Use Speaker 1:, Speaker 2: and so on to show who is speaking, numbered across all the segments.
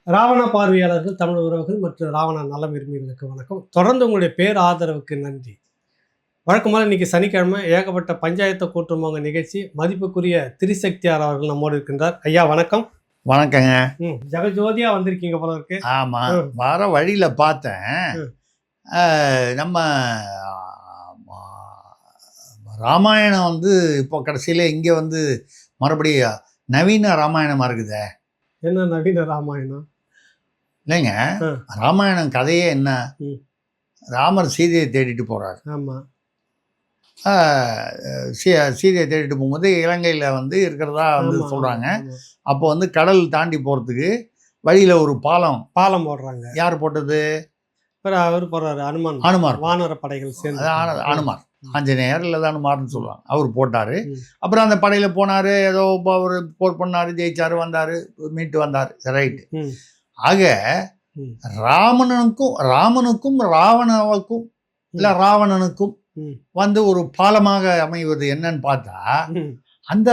Speaker 1: ராவண பார்வையாளர்கள், தமிழ் உறவுகள் மற்றும் ராவண நல விரும்பிகளுக்கு வணக்கம். தொடர்ந்து உங்களுடைய பேர் ஆதரவுக்கு நன்றி. வழக்கமாக இன்னைக்கு சனிக்கிழமை ஏகப்பட்ட பஞ்சாயத்தை கூட்டுறவங்க நிகழ்ச்சி. மதிப்புக்குரிய திரிசக்தியார் அவர்கள் நம்மோடு இருக்கின்றார். ஐயா வணக்கம்.
Speaker 2: வணக்கங்க.
Speaker 1: ஜெகஜோதியா வந்திருக்கீங்க போல இருக்கு.
Speaker 2: ஆமா, வர வழியில பார்த்தேன். நம்ம ராமாயணம் வந்து இப்போ கடைசியில இங்க வந்து மறுபடியும் நவீன ராமாயணமா இருக்குதே.
Speaker 1: என்ன நவீன ராமாயணம்?
Speaker 2: இல்லைங்க, ராமாயணம் கதையே என்ன? ராமர் சீதையை தேடிட்டு போறாரு.
Speaker 1: ஆமா,
Speaker 2: சீதையை தேடிட்டு போகும்போது இலங்கையில வந்து இருக்கிறதா வந்து சொல்றாங்க. அப்போ வந்து கடல் தாண்டி போறதுக்கு வழியில ஒரு பாலம்
Speaker 1: போடுறாங்க.
Speaker 2: யார் போட்டது?
Speaker 1: அவர் போடுறாரு, அனுமார். வானர படைகள் சேர்ந்து
Speaker 2: அனுமார், ஆஞ்சநேயர் இல்லை அனுமார்னு சொல்லுவாங்க. அவர் போட்டாரு. அப்புறம் அந்த படையில போனாரு, ஏதோ அவர் போர் பண்ணாரு, ஜெயிச்சாரு, வந்தாரு, மீட்டு வந்தாரு. ரைட்டு. ஆக ராமனுக்கும் ராவணனுக்கும் இல்ல ராவணனுக்கும் வந்து ஒரு பாலமாக அமைவது என்னன்னு பார்த்தா, அந்த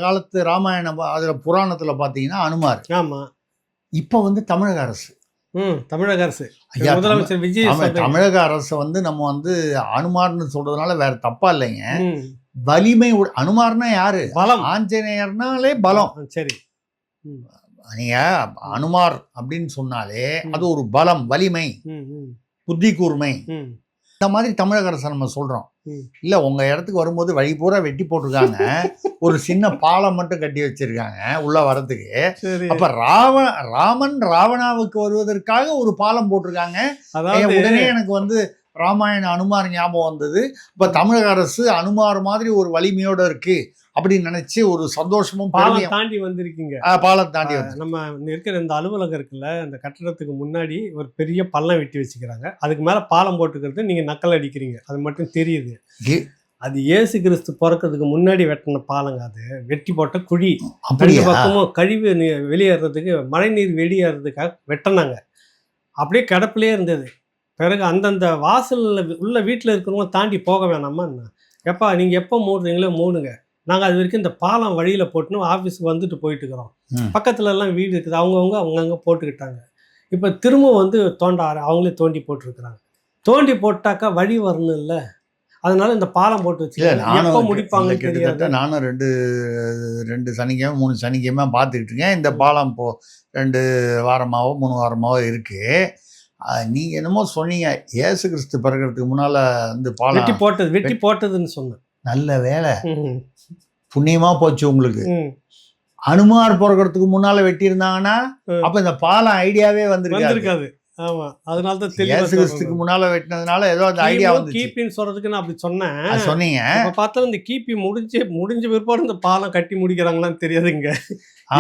Speaker 2: காலத்து ராமாயணம் அதுல புராணத்துல பாத்தீங்கன்னா அனுமார்.
Speaker 1: ஆமா.
Speaker 2: இப்ப வந்து தமிழக அரசு
Speaker 1: முதலமைச்சர் விஜய்
Speaker 2: தமிழக அரசு வந்து நம்ம வந்து அனுமார்னு சொல்றதுனால வேற தப்பா இல்லைங்க. வலிமை அனுமார்னா யாரு?
Speaker 1: பலம்.
Speaker 2: ஆஞ்சநேயர்னாலே பலம்.
Speaker 1: சரி,
Speaker 2: நீங்க அனுமார் அப்படின்னு சொன்னாலே அது ஒரு பலம், வலிமை, புத்தி கூர்மை. இந்த மாதிரி தமிழக அரசை நம்ம சொல்றோம். இல்ல, உங்க இடத்துக்கு வரும்போது வழி பூரா வெட்டி போட்டிருக்காங்க, ஒரு சின்ன பாலம் மட்டும் கட்டி வச்சிருக்காங்க உள்ள வரதுக்கு. அப்ப ராமன் ராவணாவுக்கு வருவதற்காக ஒரு பாலம் போட்டிருக்காங்க. உடனே எனக்கு வந்து ராமாயண அனுமார் ஞாபகம் வந்தது. இப்ப தமிழக அரசு அனுமார் மாதிரி ஒரு வலிமையோட இருக்கு அப்படின்னு நினைச்சு ஒரு சந்தோஷமும்
Speaker 1: பாலம் தாண்டி வந்திருக்கீங்க.
Speaker 2: பாலம் தாண்டி
Speaker 1: நம்ம இருக்கிற இந்த அலுவலகம் இருக்குல்ல, அந்த கட்டடத்துக்கு முன்னாடி ஒரு பெரிய பள்ளம் வெட்டி வச்சுக்கிறாங்க. அதுக்கு மேல பாலம் போட்டுக்கிறது நீங்க நக்கல் அடிக்கிறீங்க, அது மட்டும் தெரியுது. அது இயேசு கிறிஸ்து பிறக்கிறதுக்கு முன்னாடி வெட்டின பாலங்க. அது வெட்டி போட்ட குழி. ரெண்டு பக்கமும் கழிவு வெளியேறதுக்கு, மழை நீர் வெளியேறதுக்காக வெட்டினாங்க. அப்படியே கிடப்பிலே இருந்தது. பிறகு அந்தந்த வாசலில் உள்ள வீட்டில் இருக்கிறவங்க தாண்டி போக வேணாமா? எப்பா நீங்கள் எப்போ மூடுறீங்களோ மூடுங்க, நாங்கள் அது வரைக்கும் இந்த பாலம் வழியில் போட்டுன்னு ஆஃபீஸுக்கு வந்துட்டு போயிட்டு இருக்கிறோம். பக்கத்துல எல்லாம் வீடு இருக்குது, அவங்கவுங்க போட்டுக்கிட்டாங்க. இப்போ திரும்ப வந்து அவங்களே தோண்டி போட்டுருக்குறாங்க. தோண்டி போட்டாக்கா வழி வரணும் இல்லை, அதனால இந்த பாலம் போட்டு வச்சு எப்போ முடிப்பாங்க தெரியாது.
Speaker 2: நானும் ரெண்டு சனிக்கிழமை 3 சனிக்கிழமை பார்த்துக்கிட்டு இருக்கேன். இந்த பாலம் 2 வாரமாவோ 3 வாரமாவோ இருக்கு. நீங்க என்னமோ சொன்னீங்க, இயேசு கிறிஸ்து பிறக்கிறதுக்கு முன்னால வந்து பாலம்
Speaker 1: வெட்டி போட்டதுன்னு சொன்னேன். நல்ல
Speaker 2: வேலை, புண்ணியமா போச்சு உங்களுக்கு. அனுமார் பிறக்கிறதுக்கு முன்னால வெட்டி இருந்தாங்கன்னா அப்ப இந்த பாலம் ஐடியாவே வந்திருக்காது.
Speaker 1: ஆமா, அதனால தான்
Speaker 2: இயேசு கிறிஸ்துக்கு முன்னால வெட்டினதுனால ஏதோ அந்த ஐடியா வந்து
Speaker 1: கிபின்னு சொல்றதுக்கு நான் அப்படி
Speaker 2: சொன்னீங்க.
Speaker 1: பார்த்தா இந்த கிபி முடிஞ்ச பிற்பாடு இந்த பாலம் கட்டி முடிக்கிறாங்களான்னு தெரியாதுங்க.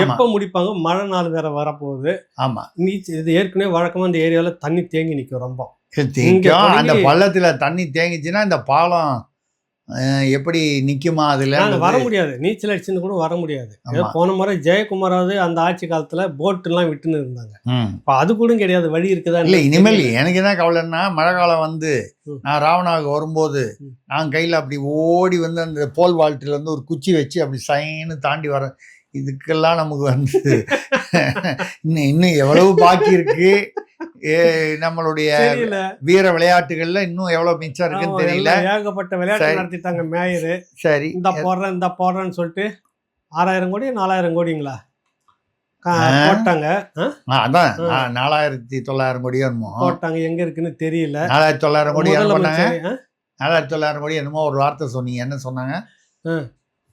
Speaker 1: எப்ப முடிப்பாங்க? மழை நாள் வேற வரப்போகுது.
Speaker 2: ஆமா,
Speaker 1: இது ஏற்கனவே வழக்கமா இந்த ஏரியால தண்ணி தேங்கி நிற்கும். ரொம்ப
Speaker 2: அந்த பள்ளத்துல தண்ணி தேங்கிச்சுன்னா இந்த பாலம் எப்படி நிக்குமா? அதுல
Speaker 1: வர முடியாது, நீச்சல் அடிச்சுன்னு கூட வர முடியாது. போன முறை ஜெயக்குமாராவது அந்த ஆட்சி காலத்துல போட் எல்லாம் விட்டுன்னு இருந்தாங்க. இப்ப அது கூட கிடையாது, வழி இருக்குதா
Speaker 2: இல்ல. இனிமேல் எனக்கு என்ன கவலைன்னா, மழை காலம் வந்து நான் ராவணாவுக்கு வரும்போது நான் கையில அப்படி ஓடி வந்து அந்த போல் வால்ட்டில வந்து ஒரு குச்சி வச்சு அப்படி சைன்னு தாண்டி வரேன். இதுக்கெல்லாம் நமக்கு வந்து இன்னும் எவ்வளவு பாக்கி இருக்கு. நம்மளுடைய வீர விளையாட்டுகள்ல இன்னும் எவ்வளவு மிச்சம் இருக்குன்னு தெரியல.
Speaker 1: ஏகப்பட்ட விளையாட்டு நடத்திட்டாங்க மேயரு.
Speaker 2: சரி,
Speaker 1: இந்த போடுறேன்னு சொல்லிட்டு 6000 கோடி 4000 கோடிங்களா போட்டாங்க.
Speaker 2: அதான் 4900 கோடி
Speaker 1: போட்டாங்க. எங்க இருக்குன்னு தெரியல.
Speaker 2: 4900 கோடி போட்டாங்க. 4900 கோடி என்னமோ ஒரு வார்த்தை சொன்னீங்க, என்ன சொன்னாங்க?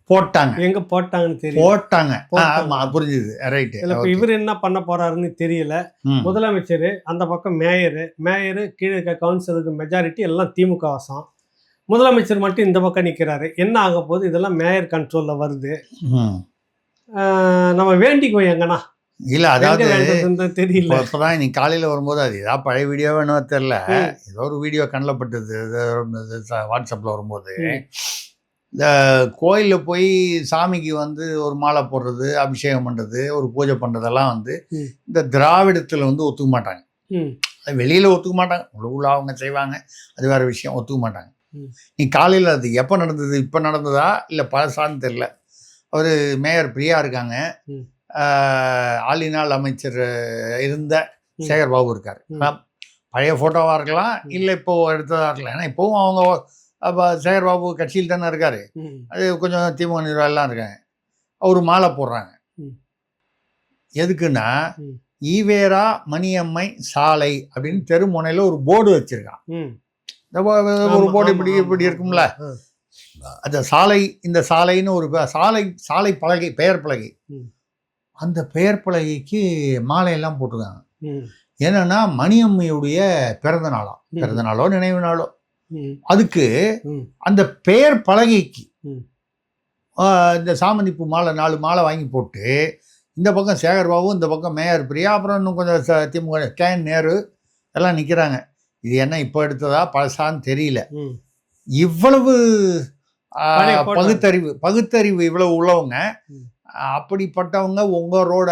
Speaker 2: போட்டாங்க.
Speaker 1: எங்க போட்டாங்கன்னு தெரியல.
Speaker 2: போட்டாங்க. புரிஞ்சுது, ரைட்.
Speaker 1: இப்ப இவர் என்ன பண்ண போறாருன்னு தெரியல. முதலமைச்சர் அந்த பக்கம் மேயரு கீழே இருக்க கவுன்சிலருக்கு மெஜாரிட்டி எல்லாம் திமுக வசம். முதலமைச்சர் மட்டும் இந்த பக்கம் நிக்கிறாரு. என்ன ஆக போகுது? இதெல்லாம் மேயர் கண்ட்ரோல்ல வருது. நம்ம வேண்டிக்குவோம் எங்கன்னா
Speaker 2: இல்ல, அதாவது
Speaker 1: தெரியல.
Speaker 2: இப்பதான் நீ காலையில வரும்போது அது ஏதாவது பழைய வீடியோ வேணும் தெரியல, ஏதோ ஒரு வீடியோ கண்ணில் பட்டது வாட்ஸ்அப்ல வரும்போது. இந்த கோயிலில் போய் சாமிக்கு வந்து ஒரு மாலை போடுறது, அபிஷேகம் பண்ணுறது, ஒரு பூஜை பண்ணுறதெல்லாம் வந்து இந்த திராவிடத்தில் வந்து ஒத்துக்க மாட்டாங்க. வெளியில் ஒத்துக்க மாட்டாங்க, உள்ள அவங்க செய்வாங்க, அது வேறு விஷயம், ஒத்துக்க மாட்டாங்க. நீ காலையில் அது எப்போ நடந்தது, இப்போ நடந்ததா இல்லை பழசான்னு தெரில. அவர் மேயர் பிரியா இருக்காங்க, ஆளினால் அமைச்சர் இருந்த சேகர் பாபு இருக்கார். பழைய ஃபோட்டோவாக இருக்கலாம், இல்லை இப்போ எடுத்ததாக இருக்கலாம். ஏன்னா இப்போவும் அவங்க அப்போ சேகர் பாபு கட்சியில் தானே இருக்கார். அது கொஞ்சம் திமுக நிர்வாகம்லாம் இருக்காங்க. ஒரு மாலை போடுறாங்க. எதுக்குன்னா ஈவேரா மணியம்மை சாலை அப்படின்னு தெருமுனையில் ஒரு போர்டு வச்சிருக்கான். ஒரு போர்டு இப்படி இருக்கும்ல, அந்த சாலை, இந்த சாலைன்னு ஒரு சாலை பலகை, பெயர் பலகை. அந்த பெயர் பலகைக்கு மாலையெல்லாம் போட்டிருக்காங்க. என்னன்னா மணியம்மையுடைய பிறந்த நாளோ நினைவு நாளோ. அதுக்கு அந்த பெயர் பலகைக்கு இந்த சாமந்திப்பூ மாலை 4 மாலை வாங்கி போட்டு, இந்த பக்கம் சேகர் பாபு, இந்த பக்கம் மேயர் பிரியா, அப்புறம் இன்னும் கொஞ்சம் திமுக கேன் நேரு எல்லாம் நிற்கிறாங்க. இது என்ன இப்போ எடுத்ததா பழசான்னு தெரியல. இவ்வளவு பகுத்தறிவு இவ்வளவு உள்ளவங்க, அப்படிப்பட்டவங்க உங்களோட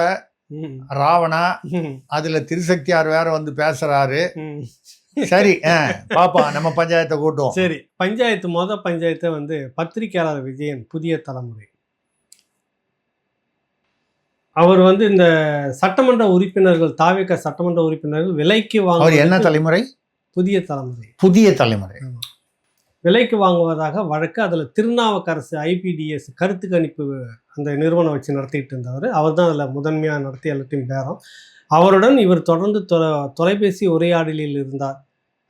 Speaker 2: ராவணா, அதுல திருசக்தியார் வேற வந்து பேசுறாரு. சரி, பாப்பா நம்ம பஞ்சாயத்தை கூட்டுவோம்.
Speaker 1: சரி, பஞ்சாயத்து பஞ்சாயத்தை வந்து பத்திரிகையாளர் விஜயன், புதிய தலைமுறை. அவர் வந்து இந்த சட்டமன்ற உறுப்பினர்கள், தாவேக சட்டமன்ற உறுப்பினர்கள் விலைக்கு வாங்க,
Speaker 2: என்ன தலைமுறை?
Speaker 1: புதிய தலைமுறை
Speaker 2: தலைமுறை.
Speaker 1: விலைக்கு வாங்குவதாக வழக்கு. அதில் திருநாவுக்கரசு IPDS கருத்து கணிப்பு அந்த நிறுவனம் வச்சு நடத்திட்டு இருந்தவர். அவர் தான் அதில் முதன்மையாக நடத்தி எல்லாத்தையும் பேரம். அவருடன் இவர் தொடர்ந்து தொலைபேசி உரையாடலில் இருந்தார்.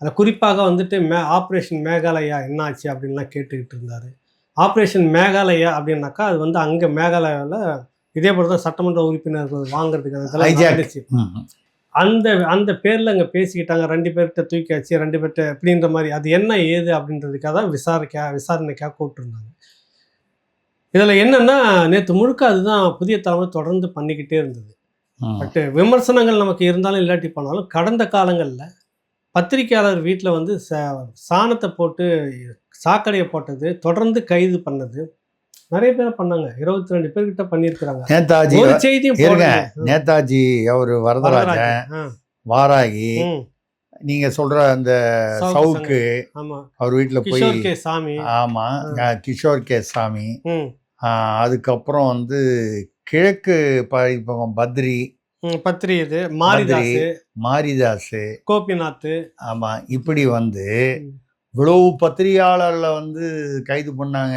Speaker 1: அதில் குறிப்பாக வந்துட்டு ஆப்ரேஷன் மேகாலயா என்னாச்சு அப்படின்லாம் கேட்டுக்கிட்டு இருந்தார். ஆப்ரேஷன் மேகாலயா அப்படின்னாக்கா அது வந்து அங்கே மேகாலயாவில் இதே போல தான் சட்டமன்ற உறுப்பினர்கள் வாங்குறதுக்கு அந்த பேரில் அங்கே பேசிக்கிட்டாங்க. 2 பேர்கிட்ட தூக்கியாச்சு, 2 பேர்கிட்ட அப்படின்ற மாதிரி. அது என்ன ஏது அப்படின்றதுக்காக தான் விசாரணைக்காக கூப்பிட்டுருந்தாங்க. இதில் என்னென்னா நேற்று முழுக்க அதுதான் புதிய தலைமை தொடர்ந்து பண்ணிக்கிட்டே இருந்தது. பட் விமர்சனங்கள் நமக்கு இருந்தாலும் இல்லாட்டி போனாலும் கடந்த காலங்களில் பத்திரிகையாளர் வீட்டில் வந்து சாணத்தை போட்டு சாக்கடையை போட்டது, தொடர்ந்து கைது பண்ணது, நிறைய பேரை பண்ணாங்க. 22 பேர்கிட்ட பண்ணியிருக்கிறாங்க.
Speaker 2: நேதாஜி
Speaker 1: ஒரு செய்தியும்
Speaker 2: நேதாஜி அவர் வரதராஜன், வாராகி, நீங்க சொல்ற அந்த சவுக்கு அவர் வீட்டில் போய், ஆமா கிஷோர் கே சாமி, அதுக்கப்புறம் வந்து கிழக்கு பத்ரி, இது மாரிதாஸ், கோபிநாத், ஆமா, இப்படி வந்து இவ்வளவு பத்திரிகையாளர்களை வந்து கைது பண்ணாங்க.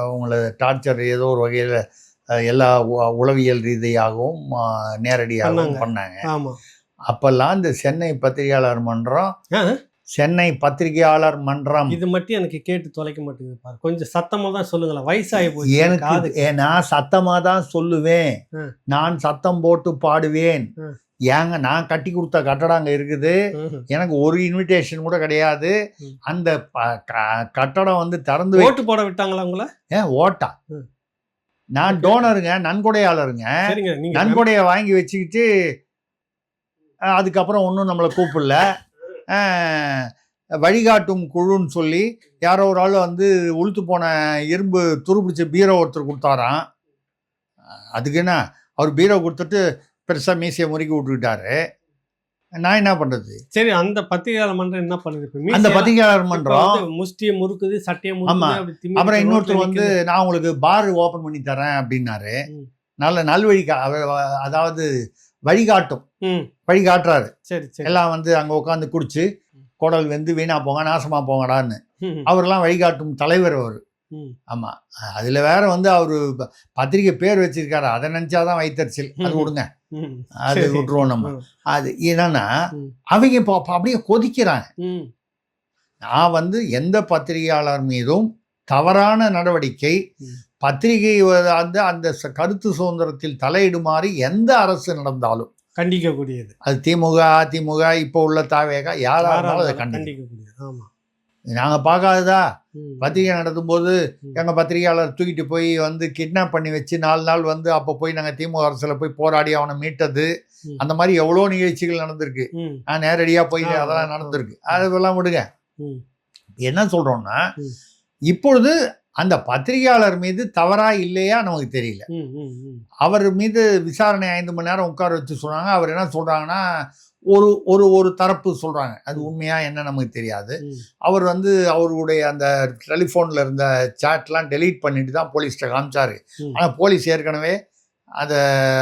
Speaker 2: அவங்கள டார்ச்சர் ஏதோ ஒரு வகையில் எல்லா உளவியல் ரீதியாகவும் நேரடியாகவும் பண்ணாங்க. அப்பெல்லாம் இந்த சென்னை பத்திரிகையாளர் மன்றம்
Speaker 1: இது மட்டும் எனக்கு கேட்டு தொலைக்க மாட்டேங்குது. கொஞ்சம் சத்தமாக தான் சொல்லுங்களேன், வயசாகி போய்.
Speaker 2: எனக்கு நான் சத்தமாக தான் சொல்லுவேன், நான் சத்தம் போட்டு பாடுவேன். ஏங்க நான் கட்டி கொடுத்த கட்டடம் அங்கே இருக்குது, எனக்கு ஒரு இன்விடேஷன் கூட கிடையாது. அந்த கட்டடம் வந்து திறந்து
Speaker 1: ஓட்டு போட விட்டாங்களா உங்களை?
Speaker 2: ஓட்டா? நான் டோனருங்க, நன்கொடையாளருங்க. நன்கொடையை வாங்கி வச்சுக்கிட்டு அதுக்கப்புறம் ஒன்றும் நம்மளை கூப்பிடல. வழிகாட்டும் குழுன்னு சொல்லி யாரோ ஒரு ஆள் வந்து உளுத்து போன இரும்பு துருப்பிடிச்ச பீரோ ஒருத்தர் கொடுத்தாராம். அதுக்கு என்ன, அவர் பீரோ கொடுத்துட்டு பெருசாக மீசையை முறுக்கி விட்டுக்கிட்டாரு. நான் என்ன பண்ணுறது?
Speaker 1: சரி, அந்த பத்திரிகையாளர் மன்றம் என்ன பண்ணுது?
Speaker 2: அந்த பத்திரிகையாளர் மன்றம்
Speaker 1: முஷ்டியை முறுக்குது, சட்டையை
Speaker 2: முறுக்குது. அப்புறம் இன்னொருத்தர் வந்து நான் உங்களுக்கு பார் ஓப்பன் பண்ணி தரேன் அப்படின்னாரு. நல்ல நல்வழி, அதாவது வழிகாட்டுறாரு. எல்லாம் வந்து அங்கே உட்காந்து குடிச்சு குடல் வெந்து வீணா போங்க, நாசமா போங்கடான்னு. அவரெல்லாம் வழிகாட்டும் தலைவர் அவர். ஆமா, அதுல வேற வந்து அவரு பத்திரிகை பேர் வச்சிருக்காரு, அதை நினைச்சாதான் வைத்தறிச்சல். அது விடுங்க, அது விட்டுருவோம் நம்ம. அது என்னன்னா அவங்க அப்படியே கொதிக்கிறாங்க. நான் வந்து எந்த பத்திரிகையாளர் மீதும் தவறான நடவடிக்கை, பத்திரிகை வந்து அந்த கருத்து சுதந்திரத்தில் தலையிடுமாறு எந்த அரசு நடந்தாலும்
Speaker 1: கண்டிக்கக்கூடியது.
Speaker 2: அது திமுக, அதிமுக, இப்போ உள்ள தாவேக, யாரா இருந்தாலும் அதை கண்டிக்கக்கூடியது.
Speaker 1: ஆமா,
Speaker 2: நாங்கள் பார்க்காததா? பத்திரிகை நடத்தும் போது எங்கள் பத்திரிகையாளர் தூக்கிட்டு போய் வந்து கிட்னாப் பண்ணி வச்சு 4 நாள் வந்து அப்போ போய் நாங்கள் திமுக அரசில் போய் போராடி அவனை மீட்டது, அந்த மாதிரி எவ்வளோ நிகழ்ச்சிகள் நடந்திருக்கு. நான் நேரடியாக போய் அதெல்லாம் நடந்திருக்கு. அதெல்லாம் விடுங்க. என்ன சொல்கிறோன்னா, இப்பொழுது அந்த பத்திரிகையாளர் மீது தவறா இல்லையா நமக்கு தெரியல. அவர் மீது விசாரணை 5 மணி நேரம் உட்கார வச்சு சொன்னாங்க. அவர் என்ன சொல்கிறாங்கன்னா, ஒரு தரப்பு சொல்கிறாங்க, அது உண்மையா என்ன நமக்கு தெரியாது. அவர் வந்து அவருடைய அந்த டெலிஃபோனில் இருந்த சாட்லாம் டெலீட் பண்ணிட்டு தான் போலீஸ்கிட்ட காமிச்சாரு. ஆனால் போலீஸ் ஏற்கனவே அதை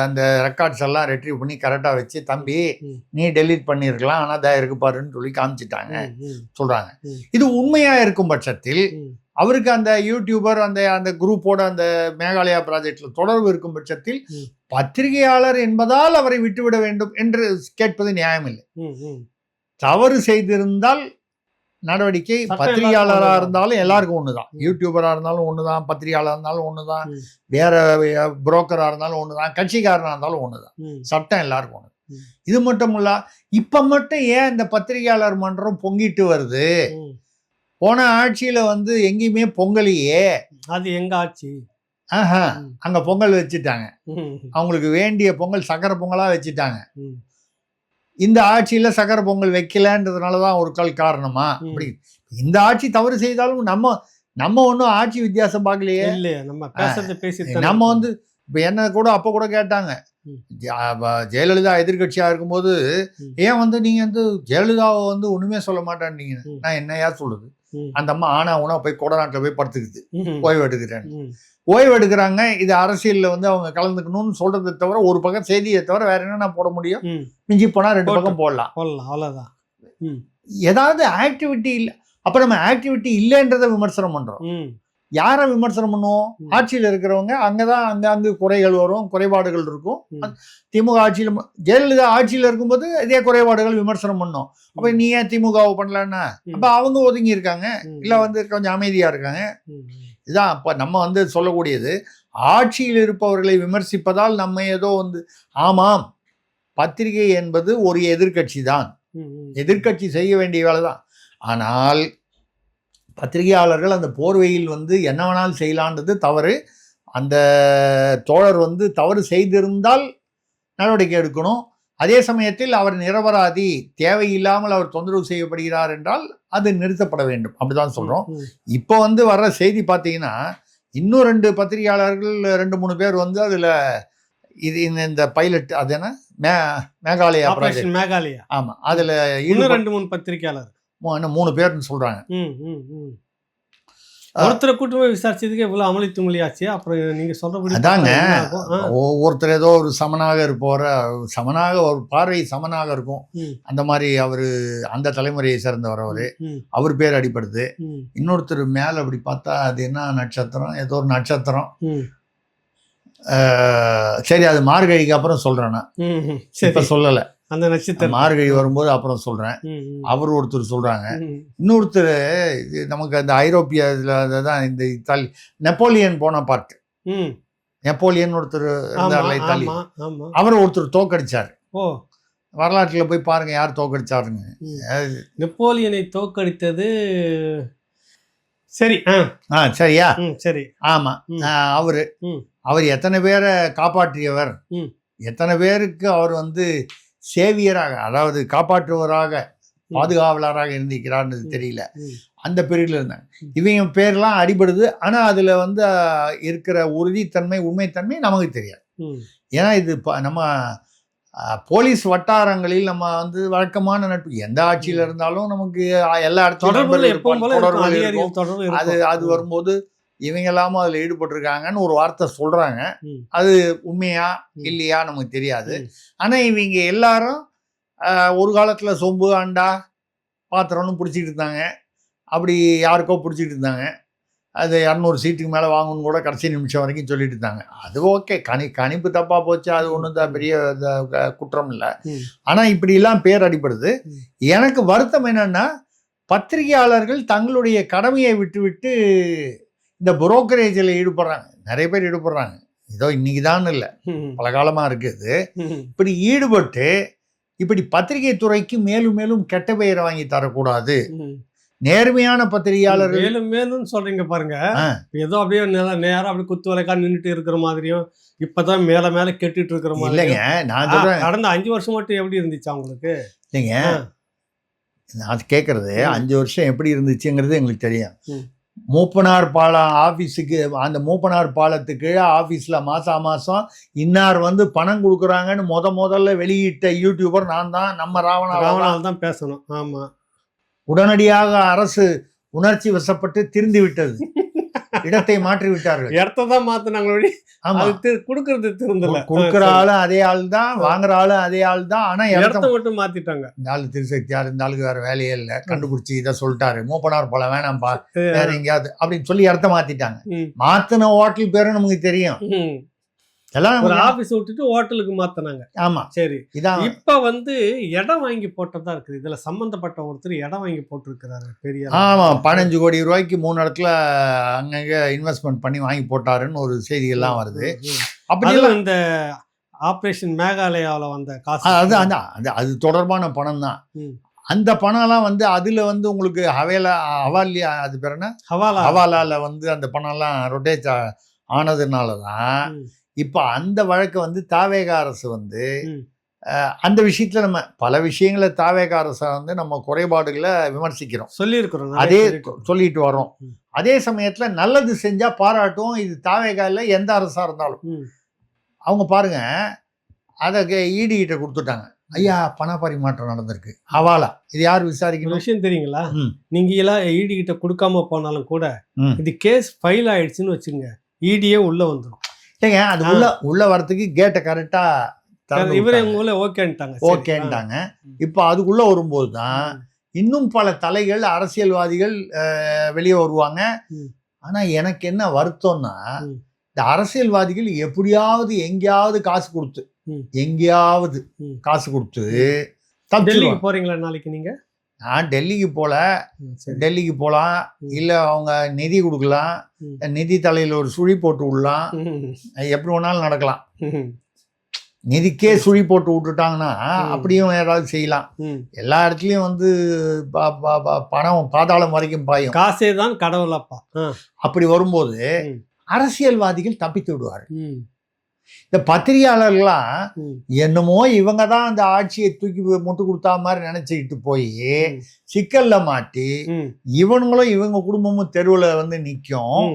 Speaker 2: அந்த ரெக்கார்ட்ஸ் எல்லாம் ரெட்ரீவ் பண்ணி கரெக்டாக வச்சு தம்பி
Speaker 1: ம்.
Speaker 2: நீ டெலீட் பண்ணியிருக்கலாம் ஆனால் தான் இருக்கு பாருன்னு சொல்லி காமிச்சிட்டாங்க
Speaker 1: ம்.
Speaker 2: சொல்கிறாங்க.
Speaker 1: ம்.
Speaker 2: இது உண்மையாக இருக்கும் பட்சத்தில்
Speaker 1: ம்.
Speaker 2: அவருக்கு அந்த யூடியூபர் அந்த அந்த குரூப்போட அந்த மேகாலயா ப்ராஜெக்டில் தொடர்பு இருக்கும் பட்சத்தில்
Speaker 1: ம்.
Speaker 2: பத்திரிகையாளர் என்பதால் அவரை விட்டுவிட வேண்டும் என்று கேட்பது நியாயமில்லை.
Speaker 1: ம். ம்.
Speaker 2: தவறு செய்திருந்தால் நடவடிக்கை
Speaker 1: சட்டம்
Speaker 2: பத்திரிகையாளராக
Speaker 1: எல்லாருக்கும்
Speaker 2: இருந்தாலும் எல்லாருக்கும் ஒன்று தான்.
Speaker 1: ம்.
Speaker 2: யூடியூபராக இருந்தாலும் ஒன்று தான், பத்திரிகையாளராக இருந்தாலும் ஒன்று தான்,
Speaker 1: ம்.
Speaker 2: வேற புரோக்கராக இருந்தாலும் ஒன்று தான், கட்சிக்காரனாக இருந்தாலும் ஒன்று தான்.
Speaker 1: ம்.
Speaker 2: சட்டம் எல்லாருக்கும் ஒன்று.
Speaker 1: ம்.
Speaker 2: இது மட்டும் இல்ல, இப்போ மட்டும் ஏன் இந்த பத்திரிகையாளர் மன்றம் பொங்கிட்டு வருது?
Speaker 1: ம்.
Speaker 2: போன ஆட்சியில் வந்து எங்கேயுமே பொங்கலையே.
Speaker 1: அது எங்க ஆட்சி.
Speaker 2: ஆஹா,
Speaker 1: ம்.
Speaker 2: அங்கே பொங்கல் வச்சுட்டாங்க.
Speaker 1: ம்.
Speaker 2: அவங்களுக்கு வேண்டிய பொங்கல் சக்கரை பொங்கலாக வச்சுட்டாங்க.
Speaker 1: ம்.
Speaker 2: இந்த ஆட்சியில் சக்கரை பொங்கல் வைக்கலன்றதுனால தான் ஒரு காரணமா?
Speaker 1: ம்.
Speaker 2: அப்படி இந்த ஆட்சி தவறு செய்தாலும் நம்ம ஒன்றும் ஆட்சி வித்தியாசம் பார்க்கலையே.
Speaker 1: இல்லையா நம்ம பேசுறது பேசி
Speaker 2: நம்ம வந்து இப்போ என்ன கூட அப்போ கூட கேட்டாங்க,
Speaker 1: ம்.
Speaker 2: ஜெயலலிதா எதிர்கட்சியாக இருக்கும்போது
Speaker 1: ம்.
Speaker 2: ஏன் வந்து நீங்கள் வந்து ஜெயலலிதாவை வந்து ஒன்றுமே சொல்ல மாட்டேன்னீங்க.
Speaker 1: ம்.
Speaker 2: நான் என்னையா சொல்லுது,
Speaker 1: ம்.
Speaker 2: அந்த அம்மா ஆனா உனா போய் கொடநாட்டில் போய் படுத்துக்குது,
Speaker 1: ம்.
Speaker 2: ஓய்வு எடுக்கிறேன்.
Speaker 1: ம்.
Speaker 2: ஓய்வு எடுக்கிறாங்க. இது அரசியலில் வந்து அவங்க கலந்துக்கணும்னு சொல்றதை தவிர ஒரு பக்கம் செய்தியை தவிர வேற என்ன போட முடியும்?
Speaker 1: ம்.
Speaker 2: மிஞ்சி போனால் 2
Speaker 1: போட்டு.
Speaker 2: பக்கம் போடலாம்.
Speaker 1: போடலாம் அவ்வளோதான். ம்.
Speaker 2: ஏதாவது ஆக்டிவிட்டி இல்லை. அப்போ நம்ம ஆக்டிவிட்டி இல்லைன்றதை விமர்சனம் பண்ணுறோம்.
Speaker 1: ம்.
Speaker 2: யாரை விமர்சனம் பண்ணுவோம்?
Speaker 1: ம்.
Speaker 2: ஆட்சியில் இருக்கிறவங்க. அங்கே தான் அங்கங்கே குறைகள் வரும், குறைபாடுகள் இருக்கும்.
Speaker 1: ம்.
Speaker 2: திமுக ஆட்சியில் ஜெயலலிதா ஆட்சியில் இருக்கும்போது இதே குறைபாடுகள் விமர்சனம் பண்ணோம். அப்போ நீ ஏன் திமுகவை பண்ணலன்னா?
Speaker 1: ம்.
Speaker 2: அப்போ அவங்க ஒதுங்கி இருக்காங்க,
Speaker 1: ம்.
Speaker 2: இல்லை வந்து கொஞ்சம் அமைதியாக இருக்காங்க.
Speaker 1: ம்.
Speaker 2: இதுதான் அப்போ நம்ம வந்து சொல்லக்கூடியது. ஆட்சியில் இருப்பவர்களை விமர்சிப்பதால் நம்ம ஏதோ வந்து ஆமாம், பத்திரிகை என்பது ஒரு எதிர்க்கட்சி தான்,
Speaker 1: ம். ம்.
Speaker 2: எதிர்க்கட்சி செய்ய வேண்டிய வேலை தான். ஆனால் பத்திரிகையாளர்கள் அந்த போர்வையில் வந்து என்ன வேணாலும் செய்யலான்றது தவறு. அந்த தோழர் வந்து தவறு செய்திருந்தால் நடவடிக்கை எடுக்கணும். அதே சமயத்தில் அவர் நிரபராதி, தேவையில்லாமல் அவர் தொந்தரவு செய்யப்படுகிறார் என்றால் அது நிறுத்தப்பட வேண்டும். அப்படிதான் சொல்கிறோம்.
Speaker 1: ம்.
Speaker 2: இப்போ வந்து வர்ற செய்தி பார்த்தீங்கன்னா, இன்னும் 2 பத்திரிகையாளர்கள் 2-3 பேர் வந்து அதில் இது இந்த பைலட் அது என்ன மேகாலயா ப்ராஜெக்ட்,
Speaker 1: ஆபரேஷன் மேகாலயா.
Speaker 2: ஆமாம், அதில்
Speaker 1: இன்னும் 2-3 பத்திரிக்கையாளர்.
Speaker 2: 3 பேர்னு சொல்கிறாங்க.
Speaker 1: ம். ம். ம். ஒருத்தரை கூட்டு போய் விசாரிச்சதுக்கு இவ்வளவு அமளி துமளி ஆச்சு. அப்புறம் நீங்க சொல்றபடி
Speaker 2: அதாங்க,
Speaker 1: என்ன ஆகும்?
Speaker 2: ஒவ்வொருத்தர் ஏதோ ஒரு சமனாக இருப்போற, சமனாக ஒரு பார்வை சமனாக இருக்கும்.
Speaker 1: ம்.
Speaker 2: அந்த மாதிரி அவர் அந்த தலைமுறையை சேர்ந்தவர். அவர்
Speaker 1: ம்.
Speaker 2: அவர் பேர் அடிப்படுது.
Speaker 1: ம்.
Speaker 2: இன்னொருத்தர் மேலே அப்படி பார்த்தா அது என்ன நட்சத்திரம், ஏதோ ஒரு நட்சத்திரம்.
Speaker 1: ம்.
Speaker 2: சரி, அது மார்கழிக்கு அப்புறம் சொல்கிறேன். நான்
Speaker 1: ம்.
Speaker 2: இப்போ
Speaker 1: சரி,
Speaker 2: சொல்லலை,
Speaker 1: அந்த நட்சத்திரம்.
Speaker 2: மார்கழி வரும்போது அப்புறம் சொல்கிறேன்.
Speaker 1: ம். ம்.
Speaker 2: அவர் ஒருத்தர் சொல்கிறாங்க.
Speaker 1: ம்.
Speaker 2: இன்னொருத்தர் நமக்கு அந்த ஐரோப்பிய இதில் தான் இந்த இத்தாலி நெப்போலியன் போனபார்ட்,
Speaker 1: ம்.
Speaker 2: நெப்போலியன் ஒருத்தர்
Speaker 1: ஆமா,
Speaker 2: இருந்தார்ல இத்தாலி,
Speaker 1: ஆமா, ஆமா.
Speaker 2: அவரை ஒருத்தர் தோக்கடிச்சார்.
Speaker 1: ஓ,
Speaker 2: வரலாற்றில் போய் பாருங்க யார் தோக்கடிச்சாருங்க.
Speaker 1: ம். நெப்போலியனை தோற்கடித்தது. சரி.
Speaker 2: சரியா?
Speaker 1: ம். சரி.
Speaker 2: ஆமாம்,
Speaker 1: ம்.
Speaker 2: அவரு
Speaker 1: ம்.
Speaker 2: அவர் எத்தனை பேரை காப்பாற்றியவர்,
Speaker 1: ம்.
Speaker 2: எத்தனை பேருக்கு அவர் வந்து சேவியராக, அதாவது காப்பாற்றுவராக, பாதுகாவலராக இருந்திருக்கிறார்னு தெரியல.
Speaker 1: ம்.
Speaker 2: அந்த பீரியட்ல இருந்தாங்க. இவங்க பேர்லாம் அடிபடுது. ஆனால் அதில் வந்து இருக்கிற உறுதித்தன்மை, உண்மைத்தன்மை நமக்கு தெரியாது.
Speaker 1: ம்.
Speaker 2: ஏன்னா இது நம்ம போலீஸ் வட்டாரங்களில் நம்ம வந்து வழக்கமான நட்பு, எந்த ஆட்சியில் இருந்தாலும் நமக்கு எல்லா இடத்துலையும்
Speaker 1: தொடர்புல
Speaker 2: நண்பர்கள்
Speaker 1: எப்பவும் போல
Speaker 2: இருப்பாங்க,
Speaker 1: இருக்கும்.
Speaker 2: தொடர்புகள்
Speaker 1: அதிகாரிகள்
Speaker 2: இருக்கும்.
Speaker 1: தொடர்பு
Speaker 2: அது
Speaker 1: இருக்கும்.
Speaker 2: அது வரும்போது இவங்க எல்லாமும் அதில் ஈடுபட்டிருக்காங்கன்னு ஒரு வார்த்தை சொல்கிறாங்க.
Speaker 1: ம்.
Speaker 2: அது உண்மையா
Speaker 1: ம்.
Speaker 2: இல்லையா நமக்கு தெரியாது.
Speaker 1: ம்.
Speaker 2: ஆனால் இவங்க எல்லாரும் ஒரு காலத்தில் சொம்பு அண்டா பாத்திரம்னு பிடிச்சிட்டு இருந்தாங்க. அப்படி யாருக்கோ பிடிச்சிட்டு இருந்தாங்க. அது 200 சீட்டுக்கு மேலே வாங்கணும்னு கூட கடைசி நிமிஷம் வரைக்கும் சொல்லிட்டு இருந்தாங்க. அது ஓகே, கணிப்பு தப்பாக போச்சு, அது ஒன்றும் தான் பெரிய குற்றம் இல்லை.
Speaker 1: ம்.
Speaker 2: ஆனால் இப்படிலாம் பேர் அடிப்படுது.
Speaker 1: ம்.
Speaker 2: எனக்கு வருத்தம் என்னன்னா, பத்திரிகையாளர்கள் தங்களுடைய கடமையை விட்டு இந்த புரோக்கரேஜில் ஈடுபடுறாங்க. நிறைய பேர் ஈடுபடுறாங்க. ஏதோ இன்னைக்கு தான் இல்லை,
Speaker 1: ம்.
Speaker 2: பல காலமாக இருக்குது.
Speaker 1: ம்.
Speaker 2: இப்படி ஈடுபட்டு இப்படி பத்திரிகை துறைக்கு மேலும் மேலும் கெட்ட பெயரை வாங்கி தரக்கூடாது.
Speaker 1: ம்.
Speaker 2: நேர்மையான பத்திரிகையாளர்கள்
Speaker 1: மேலும் மேலும் சொல்றீங்க பாருங்க.
Speaker 2: ஆ.
Speaker 1: ஏதோ அப்படியே நேரம் அப்படி குத்து வலைக்கா நின்றுட்டு இருக்கிற மாதிரியும், இப்பதான் மேல மேல கெட்டுட்டு இருக்கிற
Speaker 2: இல்லைங்க,
Speaker 1: மாதிரியும்.
Speaker 2: நான் சொல்றேன்
Speaker 1: கடந்த 5 வருஷம் மட்டும் எப்படி இருந்துச்சு அவங்களுக்கு?
Speaker 2: இல்லைங்க, நான் கேட்கறது
Speaker 1: ம்.
Speaker 2: 5 வருஷம் எப்படி இருந்துச்சுங்கிறது எங்களுக்கு தெரியும்.
Speaker 1: ம்.
Speaker 2: மூப்பனார் பாலம் ஆஃபீஸுக்கு, அந்த மூப்பனார் பாலத்துக்கு ஆஃபீஸில் மாதம் இன்னார் வந்து பணம் கொடுக்குறாங்கன்னு முதல்ல வெளியிட்ட யூடியூபர் நான் தான், நம்ம ராவணாவில்.
Speaker 1: ராவணால் தான் பேசணும். ஆமா.
Speaker 2: உடனடியாக அரசு உணர்ச்சி வசப்பட்டு திருந்து விட்டது. இடத்தை மாற்றி விட்டார்கள்.
Speaker 1: இடத்த தான் மாத்தினாங்களோ,
Speaker 2: ஆமா,
Speaker 1: அது கொடுக்கறது திருந்தல.
Speaker 2: கொடுக்குற ஆளும் அதே ஆள் தான், வாங்குற ஆளும் அதே ஆள் தான். ஆனா
Speaker 1: இடத்த
Speaker 2: இடத்த
Speaker 1: மட்டும் மாத்திட்டாங்க.
Speaker 2: இந்த ஆளு திருசக்தியார், இந்த ஆளுக்கு வேற வேலையே இல்லை, கண்டுபிடிச்சி இதை சொல்லிட்டாரு, மூப்பனார் பழம் வேணாம்ப்பா, வேற எங்கேயாவது அப்படின்னு சொல்லி இடத்த மாத்திட்டாங்க. மாத்தின ஹோட்டல் பேரும் நமக்கு தெரியும். எல்லாம்
Speaker 1: ஒரு ஆபீஸ் விட்டுட்டு ஹோட்டலுக்கு மாத்தினாங்க.
Speaker 2: ஆமா,
Speaker 1: சரி.
Speaker 2: இதான்
Speaker 1: இப்ப வந்து இடம் வாங்கி போட்டதா இருக்குது. இதுல சம்பந்தப்பட்ட ஒருத்தர் இடம் வாங்கி போட்டிருக்கிறாரு பெரிய.
Speaker 2: ஆமா, 15 கோடி ரூபாய்க்கு 3 இடத்துல அங்கங்க இன்வெஸ்ட்மெண்ட் பண்ணி வாங்கி போட்டாருன்னு ஒரு செய்திகள்லாம் வருது. அப்படியெல்லாம்
Speaker 1: இந்த ஆபரேஷன் மேகாலயாவில் வந்த காசு
Speaker 2: அது தொடர்பான பணம் தான். அந்த பணம்லாம் வந்து அதுல வந்து உங்களுக்கு ஹவாலியா, அது பேர் என்ன, ஹவாலால வந்து அந்த பணம்லாம் ரொட்டேட் ஆனதுனால தான் இப்போ அந்த வழக்கு வந்து தாவேக அரசு வந்து அந்த விஷயத்துல நம்ம பல விஷயங்களை தாவேக அரசை வந்து நம்ம குறைபாடுகளை விமர்சிக்கிறோம்,
Speaker 1: சொல்லியிருக்கிறோம்,
Speaker 2: அதே சொல்லிட்டு வரோம். அதே சமயத்துல நல்லது செஞ்சா பாராட்டும். இது தாவேகால எந்த அரசா இருந்தாலும் அவங்க பாருங்க, அதை இடி கிட்ட கொடுத்துட்டாங்க. ஐயா, பண பரிமாற்றம் நடந்திருக்கு, ஹவாலா, இது யார் விசாரிக்கணும்?
Speaker 1: விஷயம் தெரியுங்களா? நீங்க எல்லாம் ஈடி கிட்ட கொடுக்காம போனாலும் கூட இது கேஸ் ஃபைல் ஆயிடுச்சுன்னு வச்சுங்க, ஈடியே உள்ள வந்துடும்.
Speaker 2: இல்லைங்க, அது உள்ள வரத்துக்கு கேட்டை கரெக்டா
Speaker 1: இவரே உங்கள ஓகேன்ட்டாங்க.
Speaker 2: இப்போ அதுக்குள்ள வரும்போது தான் இன்னும் பல தலைகள் அரசியல்வாதிகள் வெளியே வருவாங்க. ஆனா எனக்கு என்ன வருத்தம்னா, இந்த அரசியல்வாதிகள் எப்படியாவது எங்கேயாவது காசு கொடுத்து
Speaker 1: டெல்லிக்கு போறீங்களா நாளைக்கு? நீங்க
Speaker 2: நான் டெல்லிக்கு போகலாம், இல்லை அவங்க நிதி கொடுக்கலாம், நிதி தலையில் ஒரு சுழி போட்டு விடலாம், எப்படி வேணாலும் நடக்கலாம். நிதிக்கே சுழி போட்டு விட்டுட்டாங்கன்னா அப்படியும் ஏதாவது செய்யலாம். எல்லா இடத்துலையும் வந்து பணம் பாதாளம் வரைக்கும் பாயும்,
Speaker 1: காசே தான் கடவுளப்பா.
Speaker 2: அப்படி வரும்போது அரசியல்வாதிகள் தப்பித்து விடுவார்கள். இந்த பத்திரிகையாளர்கள்லாம் என்னமோ இவங்க தான் அந்த ஆட்சியை தூக்கி முட்டு கொடுத்தா மாதிரி நினைச்சுக்கிட்டு போய் சிக்கல்ல மாட்டி இவனுங்களும் இவங்க குடும்பமும் தெருவுல வந்து நிற்கும்.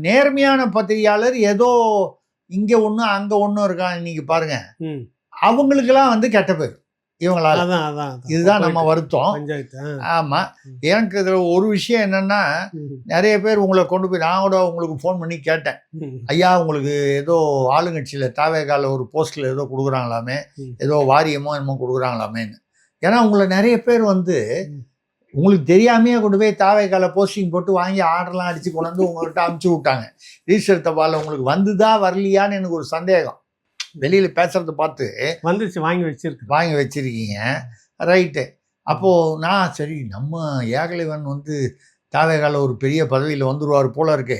Speaker 2: நேர்மையான பத்திரிகையாளர் ஏதோ இங்க ஒண்ணு அங்க ஒண்ணும் இருக்கான். இன்னைக்கு பாருங்க, அவங்களுக்கெல்லாம் வந்து கெட்ட பேர் இவங்களால. இதுதான் நம்ம வருத்தம். ஆமா, எனக்கு இதுல ஒரு விஷயம் என்னன்னா, நிறைய பேர் உங்களை கொண்டு போய், நான் கூட உங்களுக்கு ஃபோன் பண்ணி கேட்டேன், ஐயா உங்களுக்கு ஏதோ ஆளுங்கட்சியில தாவேகால ஒரு போஸ்ட்ல ஏதோ கொடுக்குறாங்களாமே, ஏதோ வாரியமோ என்னமோ கொடுக்குறாங்களாமேன்னு. ஏன்னா உங்களை நிறைய பேர் வந்து உங்களுக்கு தெரியாமையே கொண்டு போய் தாவேகால போஸ்டிங் போட்டு வாங்கி ஆர்டர்லாம் அடிச்சு கொண்டு வந்து உங்கள்கிட்ட அமுச்சு விட்டாங்க. ரிஜிஸ்டர் தபால உங்களுக்கு வந்துதா வரலையான்னு எனக்கு ஒரு சந்தேகம். வெளியில பேசுறத பார்த்து
Speaker 1: வந்துச்சு, வாங்கி
Speaker 2: வச்சிருக்கீங்க, ரைட்டு. அப்போ நான் சரி, நம்ம ஏகலைவன் வந்து தாவேகால ஒரு பெரிய பதவியில் வந்துருவார் போல இருக்கு,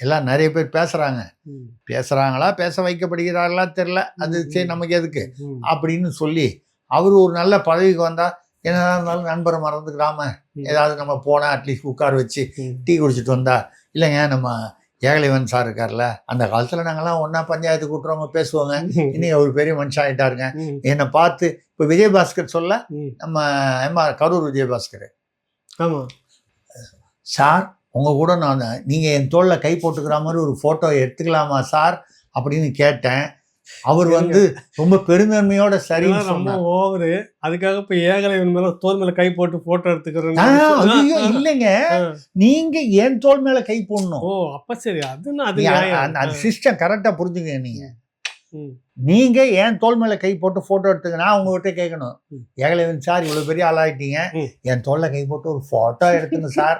Speaker 2: எல்லாம் நிறைய பேர் பேசுறாங்களா, பேச வைக்கப்படுகிறார்களா தெரியல, அது சரி நமக்கு எதுக்கு அப்படின்னு சொல்லி அவர் ஒரு நல்ல பதவிக்கு வந்தா என்னதான் இருந்தாலும் நண்பரை மறந்துக்கிறாம ஏதாவது நம்ம போனா அட்லீஸ்ட் உட்கார வச்சு டீ குடிச்சிட்டு வந்தா, இல்லைங்க நம்ம ஏகலைவன் சார் இருக்கார்ல, அந்த காலத்துல நாங்கெல்லாம் ஒன்னா பஞ்சாயத்து கூட்டுறவங்க பேசுவாங்க, இன்னைக்கு அவர் பெரிய மனுஷன் ஆயிட்டாருங்க. என்னை பார்த்து இப்ப விஜயபாஸ்கர் சொல்ல, நம்ம கரூர் விஜயபாஸ்கர், சார் உங்க கூட நான் நீங்க என் தோல்ல கை போட்டுக்கிற மாதிரி ஒரு போட்டோ எடுத்துக்கலாமா சார் அப்படின்னு கேட்டேன். அவர் வந்து ரொம்ப பெருந்தன்மையோட சரி
Speaker 1: ஓவரு, அதுக்காக இப்ப ஏகலைவன் மேல தோல் மேல கை போட்டு போட்டோ எடுத்துக்கிறேன்.
Speaker 2: இல்லைங்க, நீங்க என் தோல் மேல கை போடணும்.
Speaker 1: ஓ அப்ப சரி,
Speaker 2: அது சிஸ்டம் கரெக்டா புரிஞ்சுங்க. நீங்க என் தோல் மேல கை போட்டு போட்டோ எடுத்துக்க, நான் உங்ககிட்ட கேட்கணும், ஏகலைவன் சார் இவ்வளவு பெரிய ஆளாயிட்டீங்க, என் தோல்ல கை போட்டு ஒரு போட்டோ எடுத்துங்க சார்.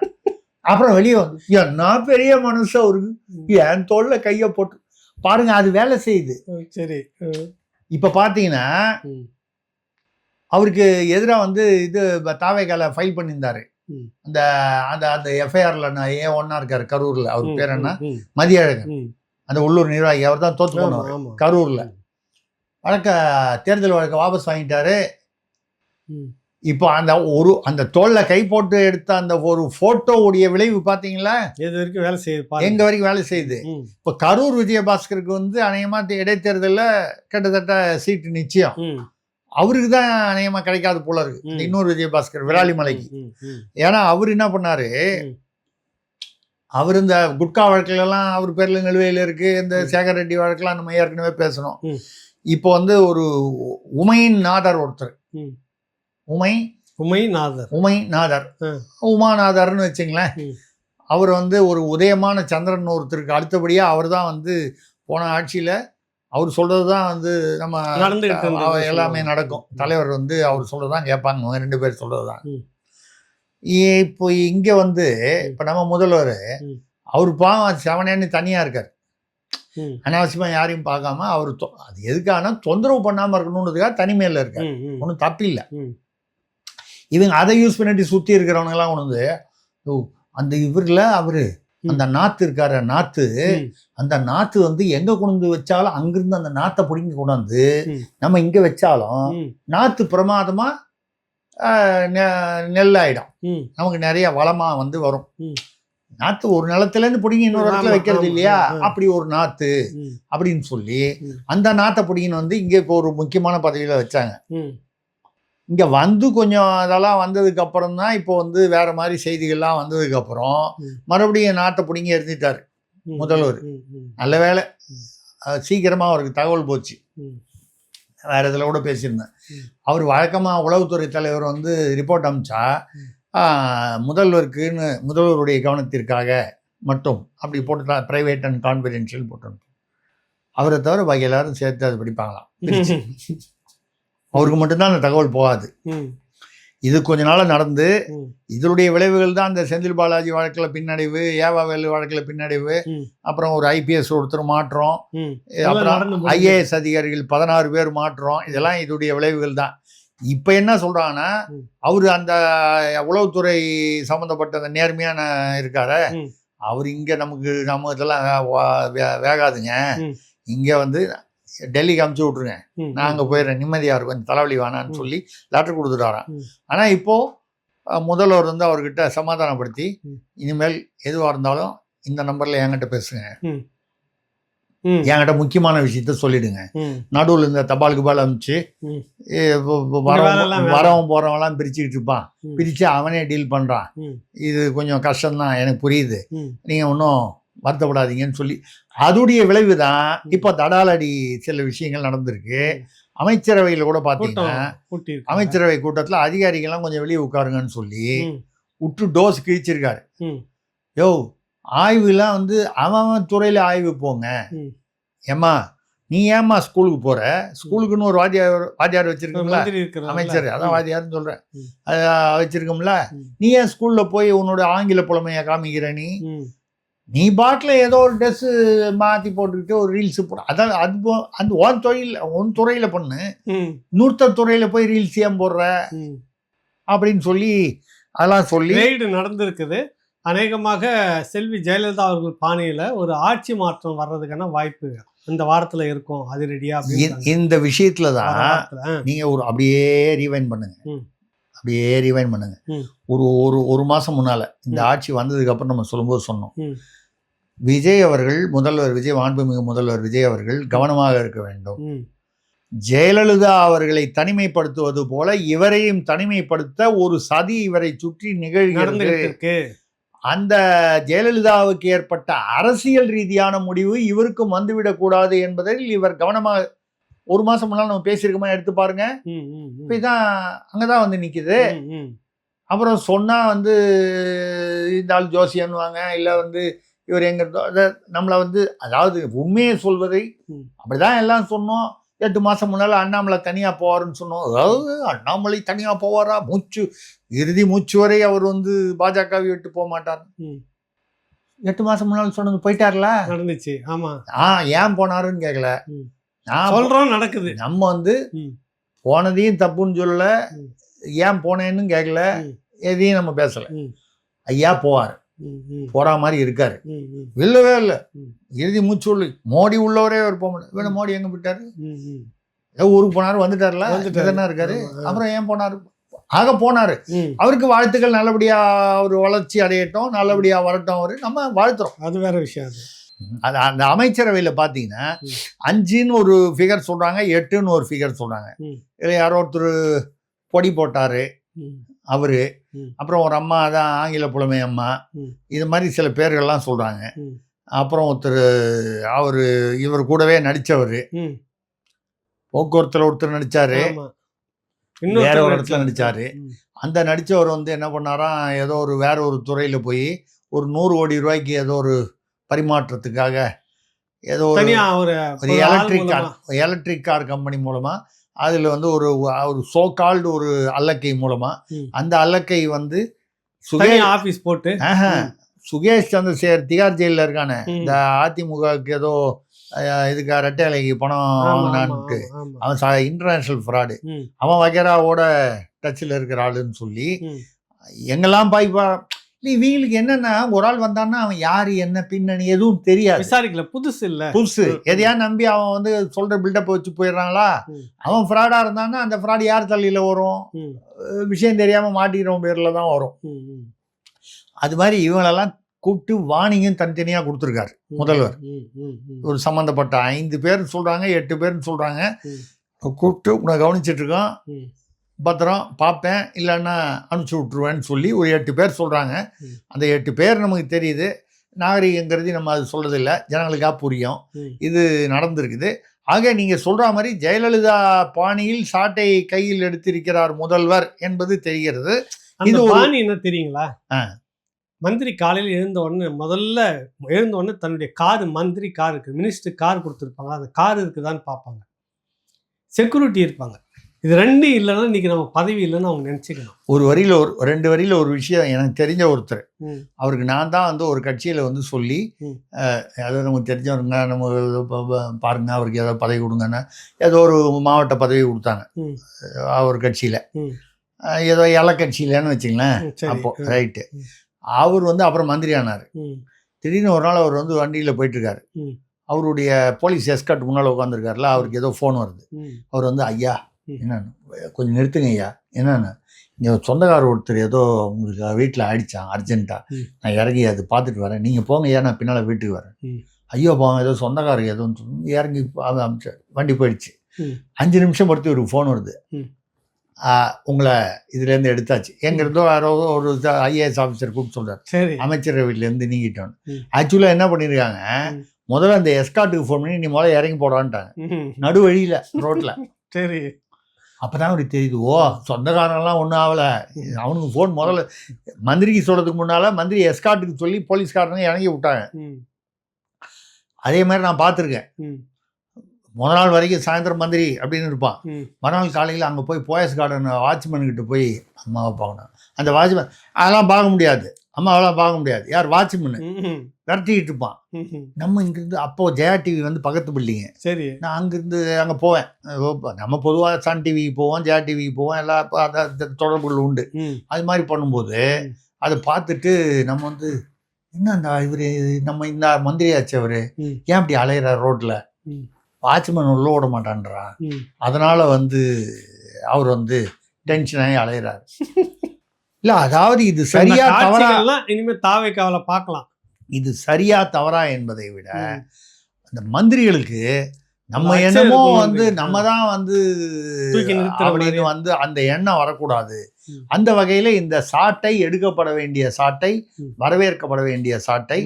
Speaker 2: அப்புறம் வெளியே வந்து என்ன பெரிய மனுஷன் ஒரு என் தோல்ல கைய போட்டு பாருங்க, அது வேலை செய்யுது.
Speaker 1: சரி,
Speaker 2: இப்ப பாத்தீங்கன்னா அவருக்கு எதிராக வந்து இது தாவேகால ஃபைல் பண்ணியிருந்தாரு. அந்த அந்த அந்த எஃப்ஐஆர்ல A1 இருக்காரு கரூர்ல, அவர் பேர் என்ன, மதியழகன், அந்த உள்ளூர் நிர்வாகி, அவர் தான் தோத்து போனவர் கரூர்ல. தேர்தல் வழக்க வாபஸ் வாங்கிட்டாரு. இப்போ அந்த தோல்ல கை போட்டு எடுத்த அந்த ஒரு போட்டோவுடைய விளைவு பாத்தீங்களா, எங்க வரைக்கும் வேலை செய்யுது. இப்போ கரூர் விஜயபாஸ்கருக்கு வந்து அநேகமா இடைத்தேர்தலில் கிட்டத்தட்ட சீட்டு நிச்சயம், அவருக்கு தான் அநேகமா கிடைக்காது போல இருக்கு இன்னொரு விஜயபாஸ்கர் விராலிமலைக்கு. ஏன்னா அவர் என்ன பண்ணாரு, அவர் இந்த குட்கா வழக்குலாம் அவர் பேர்ல நிலுவையில் இருக்கு. இந்த சேகர் ரெட்டி வழக்கெல்லாம் நம்ம ஏற்கனவே பேசணும். இப்போ வந்து ஒரு உமைநாதர் ஒருத்தர், உமாநாதர்னு வச்சுங்களேன், அவர் வந்து ஒரு உதயமான சந்திரன் ஒருத்தருக்கு அடுத்தபடியாக அவர் தான் வந்து போன ஆட்சியில் அவர் சொல்கிறது தான் வந்து நம்ம
Speaker 1: நடந்துகிட்டு இருந்தது
Speaker 2: எல்லாமே நடக்கும். தலைவர் வந்து அவர் சொல்கிறது தான் கேட்பாங்க, அவங்க 2 பேர் சொல்கிறது தான். இப்போ இங்கே வந்து இப்போ நம்ம முதல்வர் அவர் பாவம் செவனேன்னு தனியாக இருக்கார். அனாவசியமாக யாரையும் பார்க்காம அவர் அது எதுக்கான தொந்தரவு பண்ணாமல் இருக்கணுன்றதுக்காக தனிமையில் இருக்கார். ஒன்றும் தப்பு இல்லை. இவங்க அதை யூஸ் பண்ணிட்டு சுற்றி இருக்கிறவங்கலாம் கொண்டு வந்து அந்த இவரில் அவர் அந்த நாத்து இருக்கார நாத்து, அந்த நாத்து வந்து எங்கே கொண்டு வந்து வச்சாலும் அங்கிருந்து அந்த நாத்தை பிடிங்கி கொண்டாந்து நம்ம இங்கே வச்சாலும் நாத்து பிரமாதமாக நெல்லாயிடும். நமக்கு நிறைய வளமாக வந்து வரும். நாத்து ஒரு நிலத்துலேருந்து பிடிங்கி இன்னொரு இடத்துல வைக்கிறது இல்லையா, அப்படி ஒரு நாத்து அப்படின்னு சொல்லி அந்த நாத்தை பிடிங்கின்னு வந்து இங்கே இப்போ ஒரு முக்கியமான பதவியில் வச்சாங்க. இங்கே வந்து கொஞ்சம் அதெல்லாம் வந்ததுக்கு அப்புறம் தான் இப்போ வந்து வேற மாதிரி செய்திகள்லாம் வந்ததுக்கு அப்புறம் மறுபடியும் நாட்டை பிடிங்கி எரிஞ்சிட்டார் முதல்வர். நல்ல வேலை சீக்கிரமாக அவருக்கு தகவல் போச்சு. வேற இதில் கூட பேசியிருந்தேன். அவர் வழக்கமாக உளவுத்துறை தலைவர் வந்து ரிப்போர்ட் அனுப்பிச்சா முதல்வருடைய கவனத்திற்காக மட்டும் அப்படி போட்டுட்டா, பிரைவேட் அண்ட் கான்ஃபிடென்ஷியல் போட்டு. அவரை தவிர பாக்கி எல்லாரும் சேர்த்து அதை படிப்பாங்களாம். அவருக்கு மட்டும்தான் அந்த தகவல் போகாது. இது கொஞ்ச நாள் நடந்து இதனுடைய விளைவுகள் தான் அந்த செந்தில் பாலாஜி வழக்கில் பின்னடைவு, ஏவாவேலு வழக்கில் பின்னடைவு, அப்புறம் ஒரு ஐபிஎஸ் ஒருத்தர் மாற்றம், அப்புறம் ஐஏஎஸ் அதிகாரிகள் 16 பேர் மாற்றம். இதெல்லாம் இதனுடைய விளைவுகள் தான். இப்போ என்ன சொல்கிறாங்கன்னா, அவர் அந்த உளவுத்துறை சம்மந்தப்பட்ட அந்த நேர்மையான இருக்கார அவர் இங்கே நம்ம இதெல்லாம் வேகாதுங்க, இங்கே வந்து டெல்லிக்கு அமுச்சு விட்ருங்க, நான் அங்கே போயிடுறேன், நிம்மதியாக இருக்கும், கொஞ்சம் தலைவலி வேணான்னு சொல்லி லெட்டர் கொடுத்துட்டாராம். ஆனால் இப்போது முதல்வர் வந்து அவர்கிட்ட சமாதானப்படுத்தி, இனிமேல் எதுவாக இருந்தாலும் இந்த நம்பரில் என்கிட்ட பேசுங்க, என்கிட்ட முக்கியமான விஷயத்த சொல்லிடுங்க, நடுவில் இந்த தபால் கிபால் அனுப்பிச்சு வரவன் போகிறவங்களாம் பிரிச்சுக்கிட்டு இருப்பான், பிரித்து அவனே டீல் பண்ணுறான், இது கொஞ்சம் கஷ்டம்தான் எனக்கு புரியுது, நீங்கள் ஒன்றும் வருத்தப்படாதீங்கன்னு சொல்லி அதோடைய விளைவு தான் இப்போ தடாலடி சில விஷயங்கள் நடந்திருக்கு. அமைச்சரவையில் கூட பார்த்தீங்கன்னா அமைச்சரவை கூட்டத்தில் அதிகாரிகள்லாம் கொஞ்சம் வெளியே உட்காருங்கன்னு சொல்லி விட்டு டோஸ் கிழிச்சிருக்காரு. யோ ஆய்வுலாம் வந்து அவன் துறையில் ஆய்வு போங்க, ஏம்மா நீ ஏம்மா ஸ்கூலுக்கு போகிற, ஸ்கூலுக்குன்னு ஒரு வாத்தியார் வச்சுருக்கோம்ல, அமைச்சர் அதான் வாத்தியார்னு சொல்கிறேன், வச்சுருக்கோம்ல, நீ ஏன் ஸ்கூலில் போய் உன்னோட ஆங்கில புலமையை காமிக்கிற, நீ பாட்டில் ஏதோ ஒரு ட்ரெஸ்ஸு மாற்றி போட்டுக்கிட்டு ஒரு ரீல்ஸு போட, அதான் அது அந்த ஒன் துறையில் பண்ணு, இன்னொருத்தர் துறையில் போய் ரீல்ஸ் ஏன் போடுற அப்படின்னு சொல்லி அதெல்லாம் சொல்லி
Speaker 1: ரெய்டு நடந்திருக்குது. அநேகமாக செல்வி ஜெயலலிதா அவர்கள் பாணியில் ஒரு ஆட்சி மாற்றம் வர்றதுக்கான வாய்ப்பு இந்த வாரத்தில் இருக்கும். அது ரெடியா?
Speaker 2: இந்த விஷயத்தில் தான் நீங்கள் அப்படியே ரீவைண்ட் பண்ணுங்க, அப்படியே ரீவைண்ட் பண்ணுங்க. ஒரு மாதம் முன்னால் இந்த ஆட்சி வந்ததுக்கப்புறம் நம்ம சொல்லும்போது சொன்னோம், விஜய் அவர்கள் மாண்புமிகு முதல்வர் விஜய் அவர்கள் கவனமாக இருக்க வேண்டும், ஜெயலலிதா அவர்களை தனிமைப்படுத்துவது போல இவரையும் தனிமைப்படுத்த ஒரு சதி இவரை சுற்றி நிகழ்கிறது, அந்த ஜெயலலிதாவுக்கு ஏற்பட்ட அரசியல் ரீதியான முடிவு இவருக்கும் வந்துவிடக்கூடாது என்பதில் இவர் கவனமாக, ஒரு மாசம் முன்னால் நம்ம பேசியிருக்கோமா எடுத்து பாருங்க, இப்பதான் அங்கதான் வந்து நிக்குது. அப்புறம் சொன்னா வந்து இந்த ஆள் ஜோசியன்னுவாங்க, இல்லை வந்து இவர் எங்க நம்மளை வந்து, அதாவது உண்மையை சொல்வதை அப்படிதான் எல்லாம் சொன்னோம். 8 மாசம் முன்னால அண்ணாமலை தனியா போவாருன்னு சொன்னோம். அதாவது அண்ணாமலை தனியா போவாரா, இறுதி மூச்சு வரை அவர் வந்து பாஜகவை விட்டு போக மாட்டார். 8 மாசம் முன்னால சொன்னது போயிட்டார்ல,
Speaker 1: நடந்துச்சு. ஆமா,
Speaker 2: ஏன் போனாருன்னு கேட்கல,
Speaker 1: நான் சொல்றோம் நடக்குது.
Speaker 2: நம்ம வந்து போனதையும் தப்புன்னு சொல்லல, ஏன் போனேன்னு கேட்கல, எதையும் நம்ம பேசல. ஐயா போவார், போற மாதிரி இருக்காரு, இல்லவே இல்லை, இறுதி மூச்சு மோடி உள்ளவரே அவர் போக முடியல. மோடி எங்க போயிட்டாரு, ஊருக்கு போனாரு, வந்துட்டார்ல, என்ன இருக்காரு, அப்புறம் ஏன் போனாரு, ஆக போனாரு. அவருக்கு வாழ்த்துக்கள், நல்லபடியா ஒரு வளர்ச்சி அடையட்டும், நல்லபடியா வரட்டும், அவரு நம்ம வாழ்த்துறோம், அது வேற விஷயம். அது அந்த அமைச்சரவையில் பார்த்தீங்கன்னா 5ன்னு ஒரு ஃபிகர் சொல்றாங்க, 8ன்னு ஒரு ஃபிகர் சொல்றாங்க. இல்லை யாரோ ஒருத்தர் பொடி போட்டாரு அவரு, அப்புறம் ஒரு அம்மா தான் ஆங்கில புலமை அம்மா, இது மாதிரி சில பேர்கள்லாம் சொல்றாங்க. அப்புறம் ஒருத்தர் இவர் கூடவே நடிச்சவர், போக்குவரத்துல ஒருத்தர் நடிச்சாரு, வேற ஒரு இடத்துல நடிச்சாரு. அந்த நடிச்சவர் வந்து என்ன பண்ணாராம், ஏதோ வேற ஒரு துறையில போய் ஒரு 100 கோடி ரூபாய்க்கு ஏதோ ஒரு பரிமாற்றத்துக்காக ஏதோ ஒரு
Speaker 1: தனியா ஒரு
Speaker 2: எலக்ட்ரிக் கார் கம்பெனி மூலமா அதில் வந்து ஒரு சோ கால்டு ஒரு அல்லக்கை மூலமா அந்த அல்லக்கை வந்து
Speaker 1: ஆபீஸ் போட்டு
Speaker 2: சுகேஷ் சந்திரசேகர் திகார் ஜெயிலில் இருக்கானே, இந்த அதிமுகவுக்கு ஏதோ இதுக்கு ரெட்டை இலைக்கு பணம் வாங்கினான்ட்டு அவன் இன்டர்நேஷனல் ஃப்ராடு, அவன் வகைராவோட டச்சில் இருக்கிற ஆளுன்னு சொல்லி எங்கெல்லாம் பாய்ப்பா. இவங்களுக்கு என்னன்னா ஒரு ஆள் வந்தான்னா அவன் யாரு என்ன பின்னணி எதுவும் தெரியாது,
Speaker 1: விசாரிக்கல, புதுசு
Speaker 2: எதையா நம்பி அவன் வந்து சொல்ற பில்டப் வச்சு போயிடுறாங்களா. அவன் ஃப்ராடா இருந்தான்னா அந்த ஃப்ராடு யார் தள்ளியில வரும், விஷயம் தெரியாம மாட்டிக்கிறவன் பேர்ல தான் வரும். அது மாதிரி இவங்களெல்லாம் கூப்பிட்டு வார்னிங்கும் தனித்தனியாக கொடுத்துருக்காரு முதல்வர். ஒரு சம்மந்தப்பட்ட 5 பேர் சொல்கிறாங்க, 8 பேர்னு சொல்கிறாங்க. கூப்பிட்டு உன்னை கவனிச்சிட்டு இருக்கோம், பத்திரம் பார்ப்பேன், இல்லைன்னா அனுப்பிச்சி விட்ருவேன்னு சொல்லி ஒரு 8 பேர் சொல்கிறாங்க. அந்த 8 பேர் நமக்கு தெரியுது, நாகரிகங்கிறது நம்ம அது சொல்கிறதில்ல, ஜனங்களுக்காக புரியும் இது நடந்திருக்குது. ஆக நீங்கள் சொல்கிற மாதிரி ஜெயலலிதா பாணியில் சாட்டை கையில் எடுத்திருக்கிறார் முதல்வர் என்பது தெரிகிறது.
Speaker 1: இது பாணி என்ன தெரியுங்களா? மந்திரி காலையில் எழுந்த உடனே தன்னுடைய கார், மந்திரி கார் இருக்கு, மினிஸ்டர் கார் கொடுத்துருப்பாங்க, அந்த கார் இருக்குதான்னு பார்ப்பாங்க, செக்யூரிட்டி இருப்பாங்க. இது 2 இல்லைன்னா இன்னைக்கு நம்ம பதவி இல்லைன்னு அவங்க நினச்சிக்கணும்.
Speaker 2: ஒரு வரியில் 2 வரியில் ஒரு விஷயம் எனக்கு தெரிஞ்ச ஒருத்தர், அவருக்கு நான் தான் வந்து ஒரு கட்சியில் வந்து சொல்லி, அதாவது நமக்கு தெரிஞ்சவருங்க, நம்ம பாருங்க அவருக்கு ஏதோ பதவி கொடுங்கன்னா ஏதோ ஒரு மாவட்ட பதவி கொடுத்தாங்க அவர் கட்சியில், ஏதோ இலை கட்சியிலன்னு வச்சுங்களேன். அப்போ ரைட்டு, அவர் வந்து அப்புறம் மந்திரி ஆனார். திடீர்னு ஒரு நாள் அவர் வந்து வண்டியில் போயிட்டுருக்காரு, அவருடைய போலீஸ் எஸ்கார்ட் முன்னால் உட்காந்துருக்காருல, அவருக்கு ஏதோ ஃபோன் வருது. அவர் வந்து ஐயா என்னன்னு கொஞ்சம் நிறுத்துங்க ஐயா, என்னென்னு இங்கே சொந்தக்காரர் ஒருத்தர் ஏதோ உங்களுக்கு வீட்டில் ஆயிடுச்சான் அர்ஜென்ட்டாக, நான் இறங்கி அது பார்த்துட்டு வரேன், நீங்கள் போங்க ஐயா, நான் பின்னால் வீட்டுக்கு வரேன். ஐயோ போங்க, ஏதோ சொந்தக்காரர் ஏதோ இறங்கி அமிச்ச வண்டி போயிடுச்சு. 5 நிமிஷம் பொறுத்து ஒரு ஃபோன் வருது, உங்களை இதுலேருந்து எடுத்தாச்சு, எங்கேருந்தோ யாரோ ஒரு ஐஏஎஸ் ஆஃபீஸர் கூப்பிட்டு சொல்கிறார், அமைச்சர் வீட்டிலேருந்து நீங்கிட்டோன்னு. ஆக்சுவலாக என்ன பண்ணியிருக்காங்க, முதல்ல அந்த எஸ்கார்ட்டுக்கு ஃபோன் பண்ணி நீ முதல்ல இறங்கி போடான்ட்டாங்க நடு வழியில் ரோட்டில்.
Speaker 1: சரி,
Speaker 2: அப்போ தான் அவருக்கு தெரியுது, ஓ சொந்தக்காரங்களாம் ஒன்றும் ஆகலை, அவனுக்கு ஃபோன் முதல்ல மந்திரிக்கு சொல்கிறதுக்கு முன்னால் மந்திரி எஸ்கார்ட்டுக்கு சொல்லி போலீஸ்காரங்க இறங்கி விட்டாங்க. அதே மாதிரி நான் பார்த்துருக்கேன், முதல் நாள் வரைக்கும் சாயந்தரம் மந்திரி அப்படின்னு இருப்பான், மறுநாள் காலையில் அங்கே போய் போயஸ் கார்டன் வாட்ச்மேன்கிட்ட போய் அம்மாவை பார்க்கணும். அந்த வாட்ச்மேன் அதெல்லாம் பார்க்க முடியாது, அம்மாவெல்லாம் பார்க்க முடியாது, யார் வாட்ச்மேனு விரட்டிக்கிட்டு இருப்பான். நம்ம இங்கேருந்து அப்போது ஜெயா டிவி வந்து பக்கத்து பில்டிங்க.
Speaker 1: சரி,
Speaker 2: நான் அங்கேருந்து அங்கே போவேன், நம்ம பொதுவாக சன் டிவிக்கு போவோம், ஜெயா டிவிக்கு போவோம், எல்லா தொடர்புகள் உண்டு. அது மாதிரி பண்ணும்போது அதை பார்த்துட்டு நம்ம வந்து என்ன அந்த இவர் நம்ம இந்த மந்திரி ஆச்சு, அவர் ஏன் அப்படி அலையிறார் ரோட்டில், வாட்ச்மேன் உள்ள விட மாட்டான்றா, அதனால வந்து அவர் வந்து டென்ஷன் ஆகி அலையிறாரு. இல்ல அதாவது இது சரியா தவறா,
Speaker 1: இனிமே தாவேக்காவல பார்க்கலாம்,
Speaker 2: இது சரியா தவறா என்பதை விட அந்த மந்திரிகளுக்கு நம்ம என்னமோ வந்து நம்ம தான் வந்து அப்படின்னு வந்து அந்த எண்ணம் வரக்கூடாது. அந்த வகையில இந்த சாட்டை எடுக்கப்பட வேண்டிய சாட்டை, வரவேற்கப்பட வேண்டிய சாட்டை,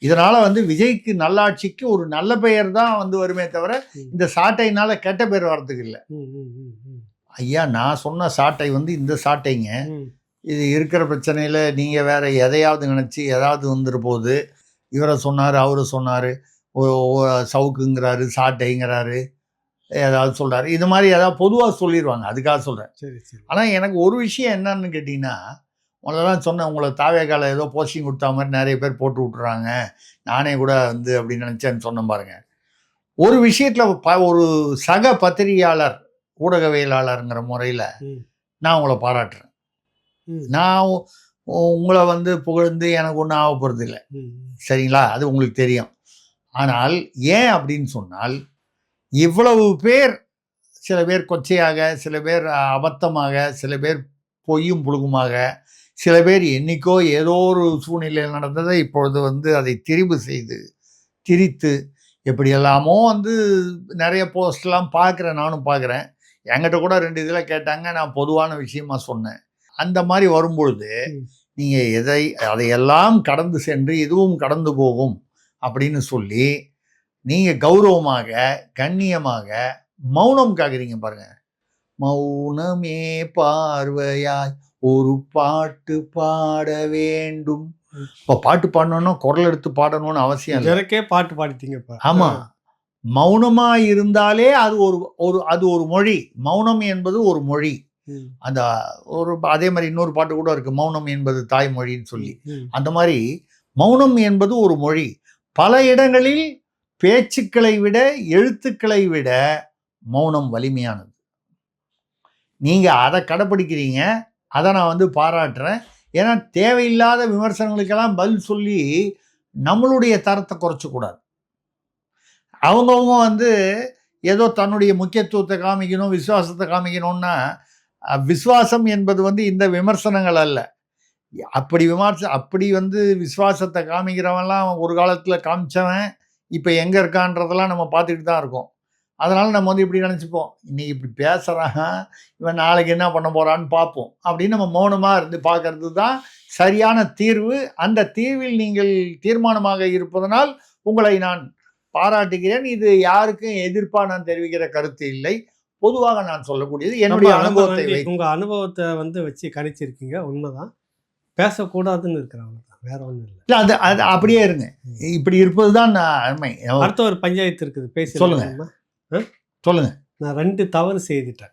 Speaker 2: இதனால வந்து விஜய்க்கு நல்லாட்சிக்கு ஒரு நல்ல பெயர் தான் வந்து வருமே தவிர இந்த சாட்டையினால கெட்ட பேர் வர்றதுக்கு இல்லை. ஐயா நான் சொன்ன சாட்டை வந்து இந்த சாட்டைங்க, இது இருக்கிற பிரச்சனையில் நீங்கள் வேற எதையாவது நினச்சி ஏதாவது வந்துரு போது, இவரை சொன்னார் அவரை சொன்னார், சவுக்குங்கிறாரு சாட்டைங்கிறாரு ஏதாவது சொல்கிறாரு, இது மாதிரி ஏதாவது பொதுவாக சொல்லிடுவாங்க, அதுக்காக சொல்கிறேன்.
Speaker 1: சரி சரி.
Speaker 2: ஆனால் எனக்கு ஒரு விஷயம் என்னன்னு கேட்டிங்கன்னா, முதல்ல சொன்னேன் உங்களை தாவேக்கால ஏதோ போஸ்டிங் கொடுத்தா மாதிரி நிறைய பேர் போட்டு விட்டுறாங்க, நானே கூட வந்து அப்படின்னு நினச்சேன்னு சொன்னேன் பாருங்க. ஒரு விஷயத்தில் ஒரு சக பத்திரிகையாளர் ஊடகவியலாளருங்கிற முறையில் நான் உங்களை பாராட்டுறேன். நான் உங்களை வந்து புகழ்ந்து எனக்கு ஒன்றும் ஆக போகிறது இல்லை, சரிங்களா, அது உங்களுக்கு தெரியும். ஆனால் ஏன் அப்படின்னு சொன்னால், இவ்வளவு பேர், சில பேர் கொச்சையாக, சில பேர் அபத்தமாக, சில பேர் பொய்யும் புழுகுமாக, சில பேர் என்னைக்கோ ஏதோ ஒரு சூழ்நிலையில் நடந்ததை இப்பொழுது வந்து அதை திரிபு செய்து திரித்து எப்படியெல்லாமோ வந்து நிறைய போஸ்ட்லாம் பார்க்குறேன், நானும் பார்க்குறேன். என்கிட்ட கூட 2 இதில் கேட்டாங்க, நான் பொதுவான விஷயமா சொன்னேன். அந்த மாதிரி வரும்பொழுது நீங்கள் அதையெல்லாம் கடந்து சென்று இதுவும் கடந்து போகும் அப்படின்னு சொல்லி நீங்கள் கௌரவமாக கண்ணியமாக மௌனம் காக்குறீங்க பாருங்க. மௌனமே பார்வையாய் ஒரு பாட்டு பாட வேண்டும் இப்போ பாட்டு பாடணும்னா குரல் எடுத்து பாடணும்னு அவசியம் இல்லை.
Speaker 1: எனக்கே பாட்டு பாடிட்டீங்க இப்போ.
Speaker 2: ஆமாம், மௌனமாக இருந்தாலே அது ஒரு மொழி. மௌனம் என்பது ஒரு மொழி. அந்த அதே மாதிரி இன்னொரு பாட்டு கூட இருக்கு, மௌனம் என்பது தாய்மொழின்னு சொல்லி. அந்த மாதிரி மௌனம் என்பது ஒரு மொழி. பல இடங்களில் பேச்சுக்களை விட எழுத்துக்களை விட மௌனம் வலிமையானது. நீங்க அதை கடைப்பிடிக்கிறீங்க, அதை நான் பாராட்டுறேன். ஏன்னா தேவையில்லாத விமர்சனங்களுக்கெல்லாம் பதில் சொல்லி நம்மளுடைய தரத்தை குறைச்சக்கூடாது. அவங்கவுங்க ஏதோ தன்னுடைய முக்கியத்துவத்தை காமிக்கணும், விசுவாசத்தை காமிக்கணும்னா, விசுவாசம் என்பது இந்த விமர்சனங்கள் அல்ல. அப்படி விசுவாசத்தை காமிக்கிறவன்லாம் ஒரு காலத்தில் காமிச்சவன் இப்போ எங்கே இருக்கான்றதெல்லாம் நம்ம பார்த்துக்கிட்டு தான் இருக்கோம். அதனால் நம்ம இப்படி நினச்சிப்போம், இன்னைக்கு இப்படி பேசுகிறான், இவன் நாளைக்கு என்ன பண்ண போகிறான்னு பார்ப்போம் அப்படின்னு நம்ம மௌனமாக இருந்து பார்க்கறது தான் சரியான தீர்வு. அந்த தீர்வில் நீங்கள் தீர்மானமாக இருப்பதனால் உங்களை நான் பாராட்டுகிறேன். இது யாருக்கும் எதிர்ப்பாக நான் தெரிவிக்கிற கருத்து இல்லை. பொதுவாக நான் சொல்லக்கூடியது என்னுடைய அனுபவத்தை.
Speaker 1: உங்கள் அனுபவத்தை வச்சு கணிச்சிருக்கீங்க, உண்மைதான். பேசக்கூடாதுன்னு இருக்கிறாங்க, வேற ஒன்றும் இல்லை.
Speaker 2: அது அது அப்படியே இருங்க, இப்படி இருப்பது தான் அருமை.
Speaker 1: அடுத்த ஒரு பஞ்சாயத்து இருக்குது, பேசி
Speaker 2: சொல்லுங்க சொல்லுங்க.
Speaker 1: நான் 2 தவறு செய்துட்டேன்,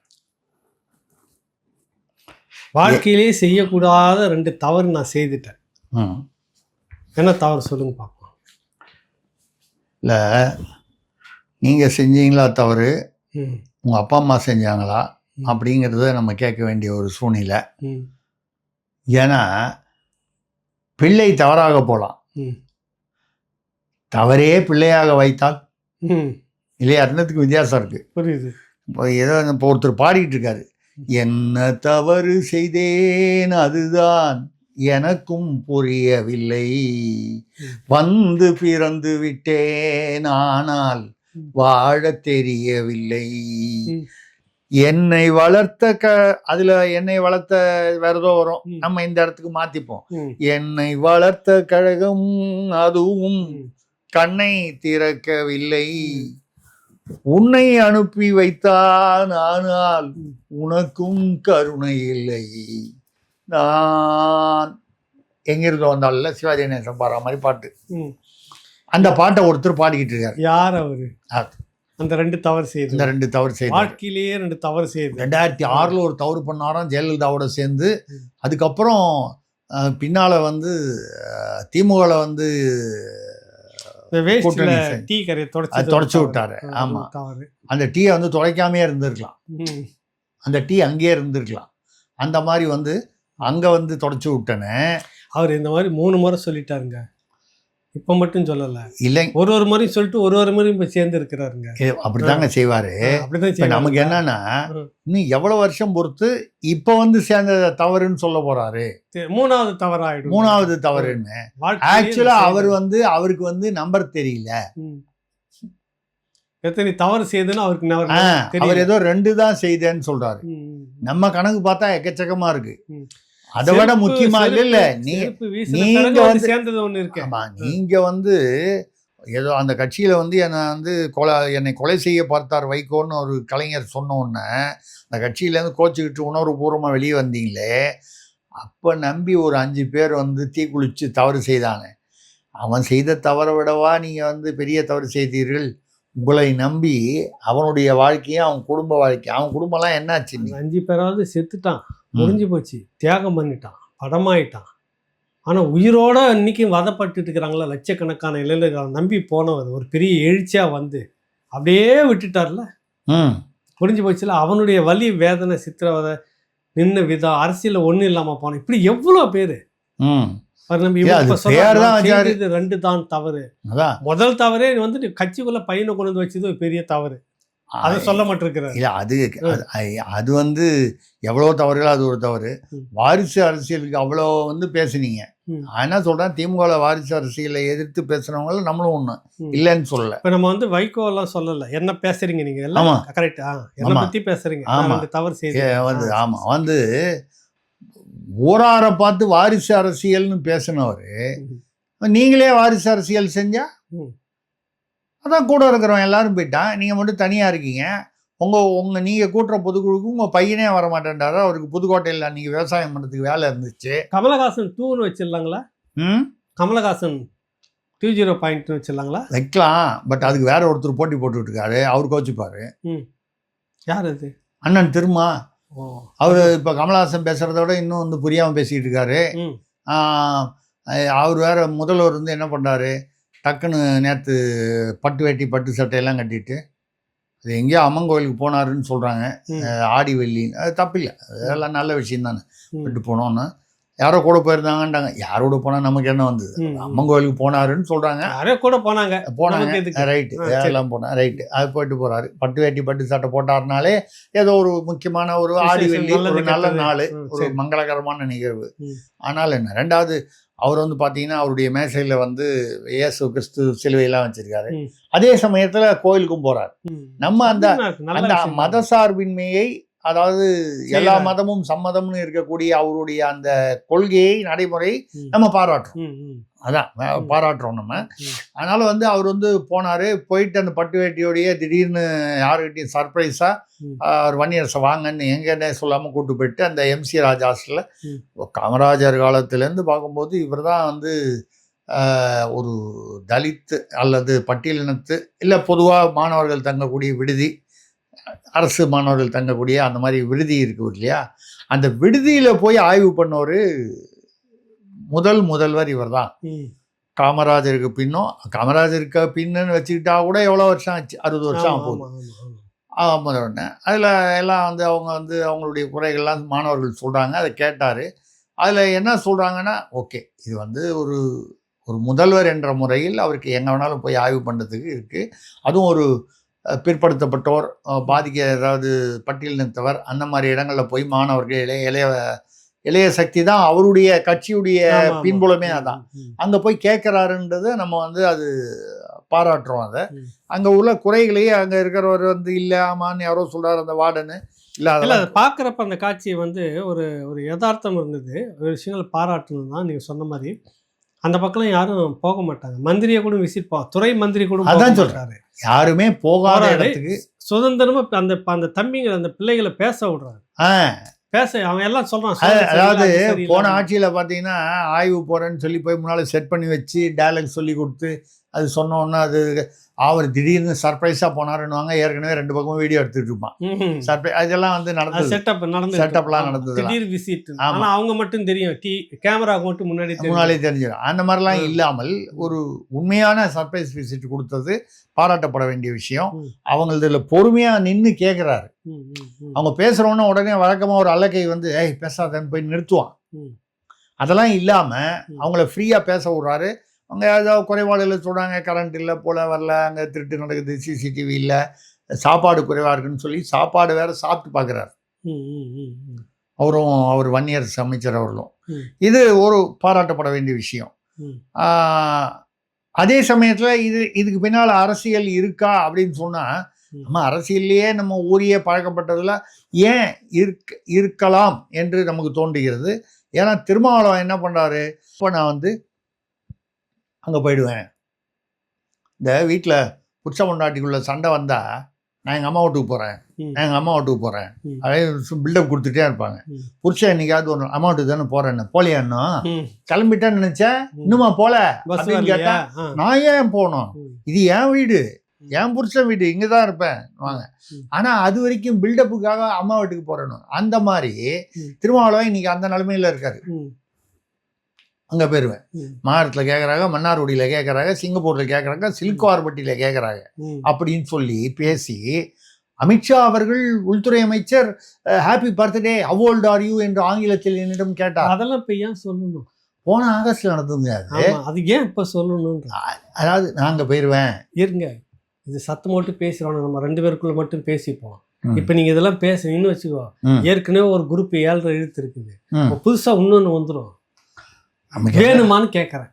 Speaker 1: வாழ்க்கையிலேயே செய்யக்கூடாத 2 தவறு நான் செய்துட்டேன். என்ன தவறு சொல்லுங்க பார்ப்போம்.
Speaker 2: இல்லை, நீங்கள் செஞ்சீங்களா தவறு, உங்கள் அப்பா அம்மா செஞ்சாங்களா அப்படிங்கிறத நம்ம கேட்க வேண்டிய ஒரு சூழ்நிலை. ஏன்னா பிள்ளை தவறாக போகலாம், தவறே பிள்ளையாக வைத்தால் இல்லையா, ரெண்டுத்துக்கு வித்தியாசம் இருக்குது.
Speaker 1: புரியுது.
Speaker 2: இப்போ ஒருத்தர் பாடிக்கிட்டு இருக்காரு, என்ன தவறு செய்தேன் அதுதான் எனக்கும் புரியவில்லை, வந்து பிறந்து விட்டேன் ஆனால் வாழ தெரியவில்லை, என்னை வளர்த்த அதுல என்னை வளர்த்த வேற ஏதோ வரும், நம்ம இந்த இடத்துக்கு மாத்திப்போம். என்னை வளர்த்த கழகம் அதுவும் கண்ணை திறக்கவில்லை, உன்னை அனுப்பி வைத்தான் ஆனால் உனக்கும் கருணை இல்லை, நான் எங்கிருந்தோ வந்தால சிவாஜி கணேசன் பாடுற மாதிரி பாட்டு. அந்த பாட்டை ஒருத்தர் பாடிக்கிட்டு இருக்காரு.
Speaker 1: யார் அவரு? அந்த 2 தவறு செய்து,
Speaker 2: இந்த 2 தவறு செய்து,
Speaker 1: வாழ்க்கையிலேயே 2 தவறு செய்து.
Speaker 2: 2006 ஒரு தவறு பண்ணாராம் ஜெயலலிதாவோட சேர்ந்து. அதுக்கப்புறம் பின்னால திமுகவில்
Speaker 1: டீ கரையை
Speaker 2: தொடச்சு விட்டாரு. ஆமா, அந்த டீயை துடைக்காமையே இருந்திருக்கலாம், அந்த டீ அங்கேயே இருந்திருக்கலாம். அந்த மாதிரி அங்க தொடச்சு விட்டேன்னு
Speaker 1: அவர் இந்த மாதிரி 3 முறை சொல்லிட்டாருங்க. இப்ப மட்டும் சொல்லல,
Speaker 2: இல்லை
Speaker 1: ஒரு முறையும் சொல்லிட்டு ஒரு முறையும் இப்ப சேர்ந்து இருக்கிறாருங்க.
Speaker 2: அப்படித்தாங்க செய்வாரு. அப்படிதான் நமக்கு என்னன்னா, இன்னும் எவ்வளவு வருஷம் பொறுத்து இப்ப சேர்ந்த தவறுன்னு சொல்ல போறாரு.
Speaker 1: 3வது தவறு ஆயிடும்,
Speaker 2: 3வது தவறுன்னு. ஆக்சுவலா அவருக்கு நம்பர் தெரியல,
Speaker 1: எத்தனை தவறு செய்துன்னு அவருக்கு.
Speaker 2: அவர் ஏதோ 2 தான் செய்தேன்னு சொல்றாரு. நம்ம கணக்கு பார்த்தா எக்கச்சக்கமா இருக்கு. அதை விட முக்கியமா இல்ல, நீங்க ஏதோ அந்த கட்சியில என்னை கொலை செய்ய பார்த்தார் வைகோன்னு ஒரு கலைஞர் சொன்ன உடனே அந்த கட்சியிலேருந்து கோச்சிக்கிட்டு உணர்வுபூர்வமாக வெளியே வந்தீங்களே, அப்போ நம்பி ஒரு 5 பேர் தீக்குளிச்சு தவறு செய்தானே, அவன் செய்த தவறை விடவா நீங்கள் பெரிய தவறு செய்தீர்கள்? உங்களை நம்பி அவனுடைய வாழ்க்கையும் அவன் குடும்ப வாழ்க்கை, அவன் குடும்பம்லாம் என்னாச்சு?
Speaker 1: 5 பேராவது செத்துட்டான், முடிஞ்சு போச்சு, தியாகம் பண்ணிட்டான், படமாயிட்டான். ஆனால் உயிரோட இன்னைக்கும் வதப்பட்டு இருக்கிறாங்களா லட்சக்கணக்கான இளைஞர்கள் நம்பி போனவர் ஒரு பெரிய எழுச்சியாக அப்படியே விட்டுட்டார்ல, முடிஞ்சு போச்சுல. அவனுடைய வலி, வேதனை, சித்திரவதை, நின்ன விதம், அரசியல் ஒன்றும் இல்லாமல் போனோம். இப்படி எவ்வளோ பேர். நம்பி 2 தான் தவறு. முதல் தவறே கட்சிக்குள்ள பையனை கொண்டு வச்சது ஒரு பெரிய தவறு, அதை சொல்ல மாட்டிருக்கிறார்.
Speaker 2: அது எவ்வளோ தவறுகளோ அது ஒரு தவறு. வாரிசு அரசியலுக்கு அவ்வளோ பேசுனீங்க. நான் என்ன சொல்றேன், திமுக வாரிசு அரசியலை எதிர்த்து பேசுறவங்கள நம்மளும் ஒண்ணு இல்லைன்னு சொல்லல.
Speaker 1: இப்ப நம்ம வைகோ எல்லாம் சொல்லல, என்ன பேசுறீங்க நீங்க எல்லாம் கரெக்டா, என்ன பத்தி பேசுறீங்க. தவறு செய்து
Speaker 2: ஆமா ஊராரை பார்த்து வாரிசு அரசியல்னு பேசினவரு, நீங்களே வாரிசு அரசியல் செஞ்சா அதான் கூட இருக்கிறவன் எல்லாரும் போயிட்டான், நீங்க மட்டும் தனியா இருக்கீங்க. நீங்க கூட்டுற பொதுக்குழுக்கு உங்க பையனே வர மாட்டேன்டாரு. அவருக்கு புதுக்கோட்டையில் நீங்க விவசாயம் பண்றதுக்கு வேலை இருந்துச்சு.
Speaker 1: கமலஹாசன் 2ன்னு வச்சிடலாங்களா? கமலஹாசன் 20 பாயிண்ட் வச்சிடலாங்களா?
Speaker 2: வைக்கலாம். பட் அதுக்கு வேற ஒருத்தர் போட்டி போட்டுட்டு இருக்காரு. அவர் கோச்சிப்பாரு.
Speaker 1: யார் அது?
Speaker 2: அண்ணன் திருமா. அவர் இப்போ கமலஹாசன் பேசுறத விட இன்னும் வந்து புரியாமல் பேசிக்கிட்டு இருக்காரு. அவர் வேற முதல்வர் வந்து என்ன பண்ணுறாரு, டக்குன்னு நேற்று பட்டு வேட்டி பட்டு சட்டையெல்லாம் கட்டிட்டு அது எங்கேயோ அம்மன் கோயிலுக்கு போனாருன்னு சொல்கிறாங்க. ஆடி வெள்ளி, அது தப்பில்லை, அதெல்லாம் நல்ல விஷயம் தானே. விட்டு போனோன்னு யாரோ கூட போயிருந்தாங்கன்றாங்க. யாரோட போனால் நமக்கு என்ன வந்தது? அம்மன் கோயிலுக்கு போனாருன்னு சொல்கிறாங்க.
Speaker 1: யாரோ கூட போனாங்க.
Speaker 2: ரைட்டு, எல்லாம் போனேன். ரைட்டு, அது போயிட்டு போகிறாரு. பட்டு வேட்டி பட்டு சட்டை போட்டாருனாலே ஏதோ ஒரு முக்கியமான ஒரு ஆடி வெள்ளி, ஒரு நல்ல நாள், ஒரு மங்களகரமான நிகழ்வு. ஆனால் என்ன, ரெண்டாவது அவர் வந்து பார்த்தீங்கன்னா அவருடைய மேசையில் வந்து இயேசு கிறிஸ்து சிலுவையெல்லாம் வச்சிருக்காரு. அதே சமயத்தில் கோயிலுக்கும் போகிறார். நம்ம அந்த மதசார்பின்மையை, அதாவது எல்லா மதமும் சம்மதம்னு இருக்கக்கூடிய அவருடைய அந்த கொள்கையை, நடைமுறை நம்ம பாராட்டுறோம். அதான் பாராட்டுறோம் நம்ம. அதனால வந்து அவர் வந்து போனாரு. போயிட்டு அந்த பட்டு வேட்டியோடைய திடீர்னு யாருக்கிட்டையும் சர்ப்ரைஸா அவர் வன்னியரசை வாங்கன்னு எங்கன்னே சொல்லாமல் கூட்டு போயிட்டு அந்த MC ராஜ் ஹாஸ்டலில் காமராஜர் காலத்துலேருந்து பார்க்கும்போது இவர் தான் வந்து ஒரு தலித்து அல்லது பட்டியலினத்து, இல்லை பொதுவாக மாணவர்கள் தங்கக்கூடிய விடுதி, அரசு மாணவர்கள் தங்கக்கூடிய அந்த மாதிரி விடுதி இருக்குது இல்லையா, அந்த விடுதியில் போய் ஆய்வு பண்ணவர் முதல்வர் இவர் தான். காமராஜருக்கு பின்னுன்னு வச்சுக்கிட்டா கூட எவ்வளோ வருஷம் ஆச்சு? 60 வருஷம் ஆகுது. முதல்ல அதில் எல்லாம் வந்து அவங்க வந்து அவங்களுடைய குறைகள்லாம் மாணவர்கள் சொல்கிறாங்க. அதை கேட்டார். அதில் என்ன சொல்கிறாங்கன்னா, ஓகே, இது வந்து ஒரு முதல்வர் என்ற முறையில் அவருக்கு எங்கே வேணாலும் போய் ஆய்வு பண்ணுறதுக்கு இருக்குது. அதுவும் ஒரு பிற்படுத்தப்பட்டோர், ஏதாவது பட்டியலினத்தவர், அந்த மாதிரி இடங்களில் போய் மாணவர்கள், இளைய சக்தி தான் அவருடைய கட்சியுடைய பின்புலமே. அதான் அங்கே போய் கேட்குறாருன்றதை நம்ம வந்து அது பாராட்டுறோம். அதை அங்கே உள்ள குறைகளையே அங்கே இருக்கிறவர் வந்து இல்லை ஆமான்னு யாரோ சொல்கிறார் அந்த வார்டனு இல்லை.
Speaker 1: அதை பார்க்குறப்ப அந்த காட்சியை வந்து ஒரு யதார்த்தம் இருந்தது. ஒரு விஷயங்கள் பாராட்டணும் தான் நீங்கள் சொன்ன மாதிரி. அந்த பக்கம் யாரும் போக மாட்டாங்க. மந்திரியை கூட விசிட் துறை மந்திரி கூட
Speaker 2: அதான் சொல்றாரு. யாருமே போகாத இடத்துக்கு
Speaker 1: சுதந்திரமா அந்த தம்பிங்க அந்த பிள்ளைகளை பேச விடுறாரு. பேச அவன் எல்லாம் சொல்றான்.
Speaker 2: அதாவது போன ஆட்சியில பாத்தீங்கன்னா ஆய்வு போறேன்னு சொல்லி போய் முன்னால செட் பண்ணி வச்சு டயலாக் சொல்லி கொடுத்து அது சொன்னோன்னா அது அவர் திடீர்னு சர்ப்ரைஸாக போனாருன்னுவாங்க. ஏற்கனவே 2 பக்கமும் வீடியோ எடுத்துட்டு இருப்பான். சர்ப்ரைஸ் அதெல்லாம் வந்து நடந்தது. செட்டப்லாம் நடந்தது.
Speaker 1: திடீர் விசிட். ஆனால் அவங்க மட்டும் தெரியும், கேமரா மட்டும் முன்னாடியே
Speaker 2: தெரிஞ்சிடும். அந்த மாதிரிலாம் இல்லாமல் ஒரு உண்மையான சர்ப்ரைஸ் விசிட் கொடுத்தது பாராட்டப்பட வேண்டிய விஷயம். அவங்க இதில் பொறுமையாக நின்று கேட்குறாரு. அவங்க பேசுகிறோன்னா உடனே வழக்கமாக ஒரு அல்லக்கை வந்து பேசாதன்னு போய் நிறுத்துவான். அதெல்லாம் இல்லாமல் அவங்கள ஃப்ரீயாக பேச விட்றாரு. அவங்க ஏதாவது குறைபாடுகள் சொல்கிறாங்க, கரண்ட் இல்லை, போல வரல, அங்கே திருட்டு நடக்குது, CCTV இல்லை, சாப்பாடு குறைவாக இருக்குன்னு சொல்லி சாப்பாடு வேறு சாப்பிட்டு பார்க்குறாரு. அவர் வன்னியரசு அமைச்சர் அவர்களும். இது ஒரு பாராட்டப்பட வேண்டிய விஷயம். அதே சமயத்தில் இதுக்கு பின்னால் அரசியல் இருக்கா அப்படின்னு சொன்னால், நம்ம அரசியல்லையே நம்ம ஊரியே பழக்கப்பட்டதில் ஏன் இருக்கலாம் என்று நமக்கு தோன்றுகிறது. ஏன்னா திருமாவளவன் என்ன பண்ணுறாரு, இப்போ நான் வந்து அங்கே போயிடுவேன், இந்த வீட்டில் புருஷ பொண்டாட்டிக்குள்ள சண்டை வந்தால் நான் எங்கள் அம்மா வீட்டுக்கு போகிறேன், அதே பில்டப் கொடுத்துட்டே இருப்பாங்க. புருஷன் என்னைக்காவது ஒரு அம்மா வீட்டுக்கு தானே போகிறேன்னு, போலையான்னு கிளம்பிட்டேன்னு நினச்சேன், இன்னுமா போல அப்படின்னு கேட்டேன். நான் ஏன் போகணும், இது என் வீடு, என் புருஷன் வீடு, இங்கே தான் இருப்பேன் வாங்க. ஆனால் அது வரைக்கும் பில்டப்புக்காக அம்மா வீட்டுக்கு போகிறேன்னு. அந்த மாதிரி திருமாவளவன் இன்னைக்கு அந்த நிலைமையில் இருக்காரு. அங்கே போயிடுவேன், மாநிலத்தில் கேட்குறாங்க, மன்னார்குடியில் கேட்குறாங்க, சிங்கப்பூரில் கேட்குறாங்க, சில்குவார்பட்டியில் கேட்குறாங்க அப்படின்னு சொல்லி பேசி அமித்ஷா அவர்கள் உள்துறை அமைச்சர் happy birthday how old are you என்று ஆங்கிலத்தில் என்னிடம் கேட்டார்.
Speaker 1: அதெல்லாம் இப்போ ஏன் சொல்லணும்?
Speaker 2: போன ஆகஸ்டில் நடந்துங்க.
Speaker 1: அது ஏன் இப்போ சொல்லணும்?
Speaker 2: அதாவது நாங்கள் போயிடுவேன்
Speaker 1: இருங்க, இது சத்தம் மட்டும் பேசுகிறோம், நம்ம 2 பேருக்குள்ள மட்டும் பேசிப்போம். இப்போ நீங்கள் இதெல்லாம் பேசுறீங்கன்னு வச்சுக்கோ, ஏற்கனவே ஒரு குரூப் 7 எழுத்து இருக்குது, புதுசாக இன்னொன்று வந்துடும், வேணுமான்னு கேட்குறேன்.